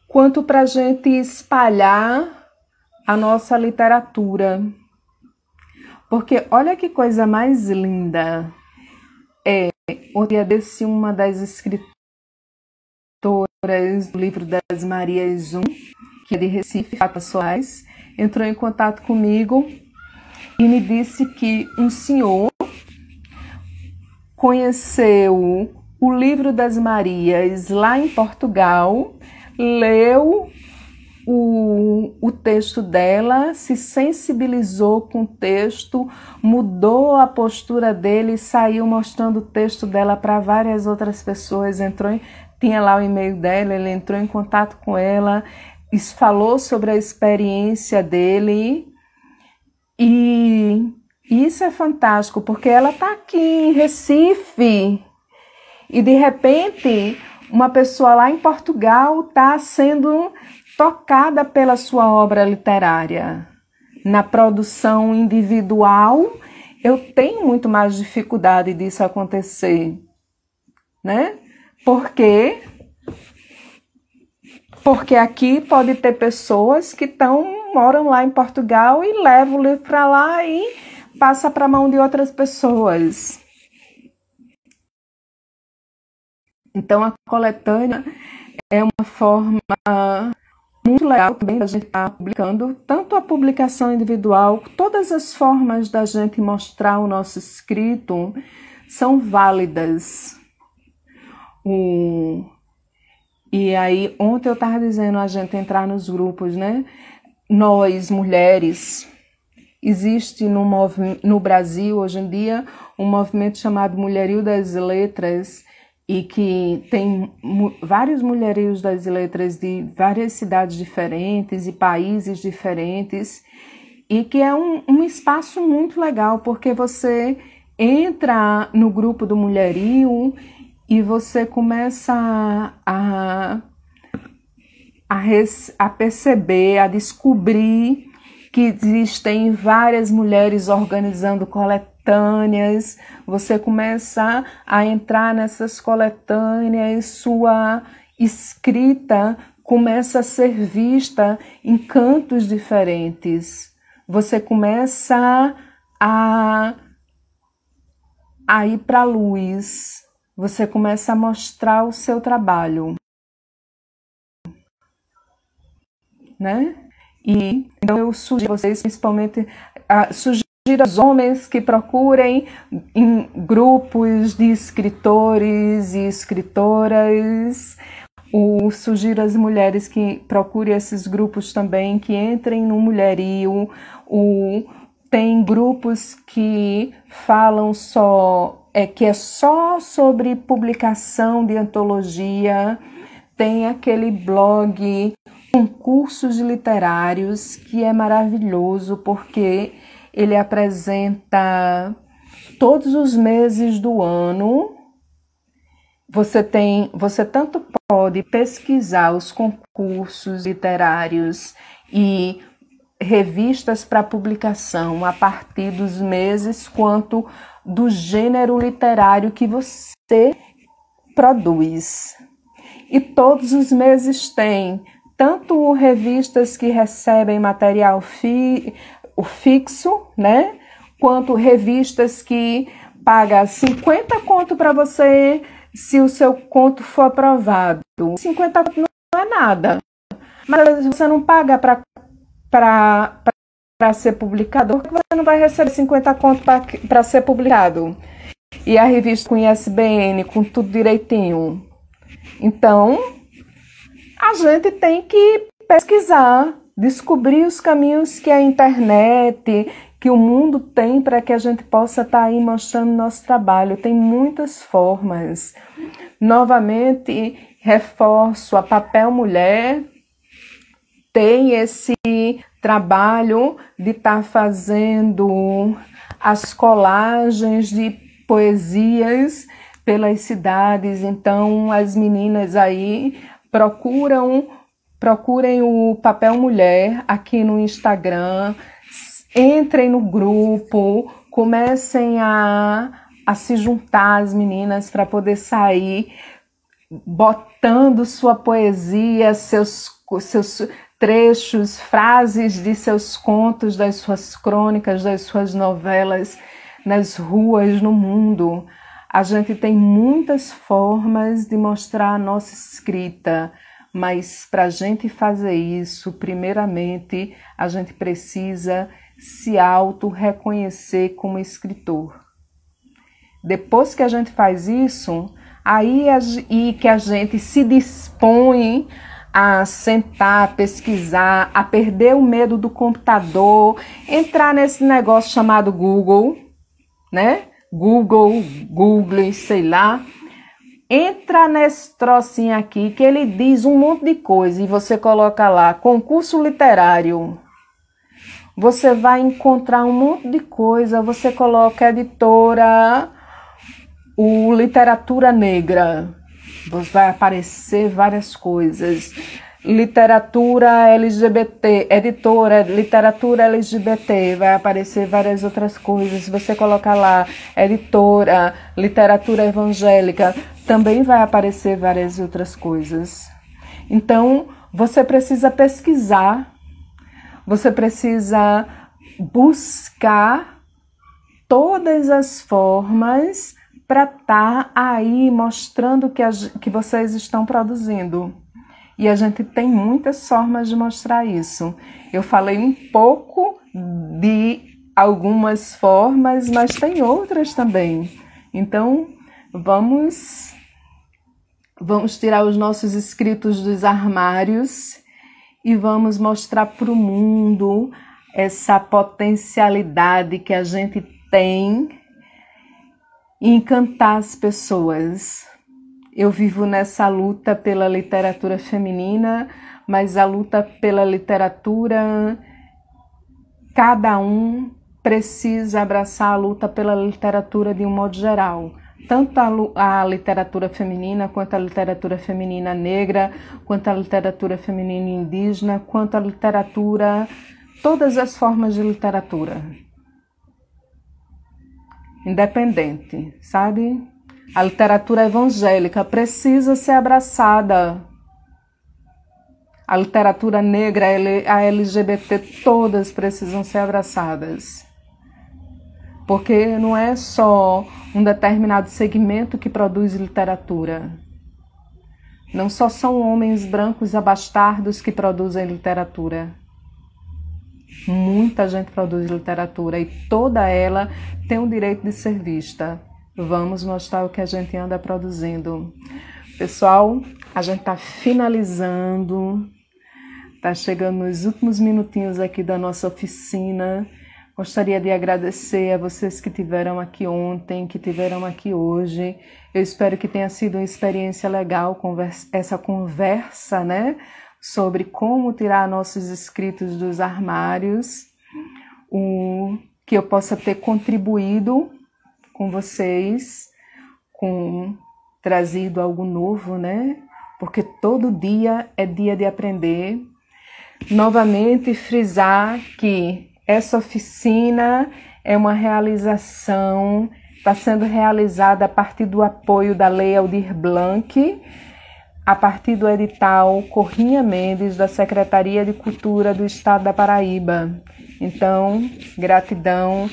S1: quanto para a gente espalhar a nossa literatura. Porque olha que coisa mais linda. Outro dia desse, uma das escritoras do livro das Marias que é de Recife, Fata Soares, entrou em contato comigo e me disse que um senhor conheceu o livro das Marias lá em Portugal, leu o texto dela, se sensibilizou com o texto, mudou a postura dele e saiu mostrando o texto dela para várias outras pessoas. Tinha lá o e-mail dela, ele entrou em contato com ela, falou sobre a experiência dele. E isso é fantástico, porque ela está aqui em Recife e, de repente, uma pessoa lá em Portugal está sendo tocada pela sua obra literária. Na produção individual, eu tenho muito mais dificuldade disso acontecer, né? Porque aqui pode ter pessoas que moram lá em Portugal e levam o livro para lá e passa para a mão de outras pessoas. Então, a coletânea é uma forma muito legal também da gente estar publicando, tanto a publicação individual, todas as formas da gente mostrar o nosso escrito são válidas. E aí, ontem eu estava dizendo a gente entrar nos grupos, né? Nós, mulheres, existe no Brasil, hoje em dia, um movimento chamado Mulherio das Letras, e que tem vários mulherios das letras de várias cidades diferentes e países diferentes, e que é um espaço muito legal, porque você entra no grupo do mulherio e você começa a perceber, a descobrir que existem várias mulheres organizando coletâneas, você começa a entrar nessas coletâneas, sua escrita começa a ser vista em cantos diferentes. Você começa a ir para a luz, você começa a mostrar o seu trabalho, né? E então eu sugiro a vocês, principalmente, sugiro aos homens que procurem em grupos de escritores e escritoras. Sugiro às mulheres que procurem esses grupos também, que entrem no Mulherio. Tem grupos que falam que é só sobre publicação de antologia. Tem aquele blog Concursos Literários, que é maravilhoso, porque ele apresenta todos os meses do ano. Você tanto pode pesquisar os concursos literários e revistas para publicação a partir dos meses, quanto do gênero literário que você produz. E todos os meses tem tanto revistas que recebem material fixo, né? Quanto revistas que pagam 50 conto para você se o seu conto for aprovado. 50 conto não é nada. Mas você não paga para ser publicado, porque você não vai receber 50 conto para ser publicado. E a revista com ISBN, com tudo direitinho. Então, a gente tem que pesquisar, descobrir os caminhos que a internet, que o mundo tem para que a gente possa estar aí mostrando nosso trabalho. Tem muitas formas. Novamente, reforço, a Papel Mulher tem esse trabalho de estar fazendo as colagens de poesias pelas cidades. Então, as meninas aí procurem o Papel Mulher aqui no Instagram, entrem no grupo, comecem a se juntar as meninas para poder sair botando sua poesia, seus trechos, frases de seus contos, das suas crônicas, das suas novelas nas ruas, no mundo. A gente tem muitas formas de mostrar a nossa escrita, mas para a gente fazer isso, primeiramente, a gente precisa se auto-reconhecer como escritor. Depois que a gente faz isso, aí que a gente se dispõe a sentar, a pesquisar, a perder o medo do computador, entrar nesse negócio chamado Google, né? Google, sei lá. Entra nesse trocinho aqui que ele diz um monte de coisa e você coloca lá, concurso literário. Você vai encontrar um monte de coisa, você coloca editora, literatura negra, vai aparecer várias coisas. Literatura LGBT, editora, literatura LGBT, vai aparecer várias outras coisas. Se você colocar lá, editora, literatura evangélica, também vai aparecer várias outras coisas. Então, você precisa pesquisar, você precisa buscar todas as formas para estar aí mostrando que vocês estão produzindo. E a gente tem muitas formas de mostrar isso. Eu falei um pouco de algumas formas, mas tem outras também. Então, vamos tirar os nossos escritos dos armários e vamos mostrar para o mundo essa potencialidade que a gente tem e encantar as pessoas. Eu vivo nessa luta pela literatura feminina, mas a luta pela literatura, cada um precisa abraçar a luta pela literatura de um modo geral. Tanto a literatura feminina, quanto a literatura feminina negra, quanto a literatura feminina indígena, quanto a literatura todas as formas de literatura, independente, sabe? A literatura evangélica precisa ser abraçada. A literatura negra, a LGBT, todas precisam ser abraçadas. Porque não é só um determinado segmento que produz literatura. Não só são homens brancos abastardos que produzem literatura. Muita gente produz literatura e toda ela tem o direito de ser vista. Vamos mostrar o que a gente anda produzindo. Pessoal, a gente está finalizando, está chegando nos últimos minutinhos aqui da nossa oficina. Gostaria de agradecer a vocês que estiveram aqui ontem, que estiveram aqui hoje. Eu espero que tenha sido uma experiência legal essa conversa, né? Sobre como tirar nossos escritos dos armários. Que eu possa ter contribuído com vocês, trazido algo novo, né? Porque todo dia é dia de aprender. Novamente, frisar que essa oficina é uma realização, está sendo realizada a partir do apoio da Lei Aldir Blanc, a partir do edital Corrinha Mendes, da Secretaria de Cultura do Estado da Paraíba. Então, gratidão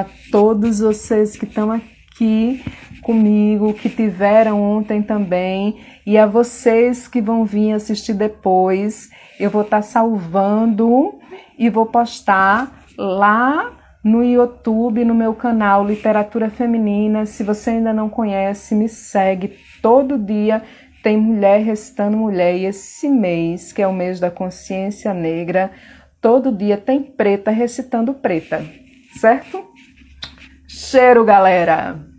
S1: a todos vocês que estão aqui comigo, que tiveram ontem também, e a vocês que vão vir assistir depois. Eu vou estar salvando e vou postar lá no YouTube, no meu canal Literatura Feminina. Se você ainda não conhece, me segue. Todo dia tem mulher recitando mulher. E esse mês, que é o mês da consciência negra, todo dia tem preta recitando preta. Certo? Cheiro, galera!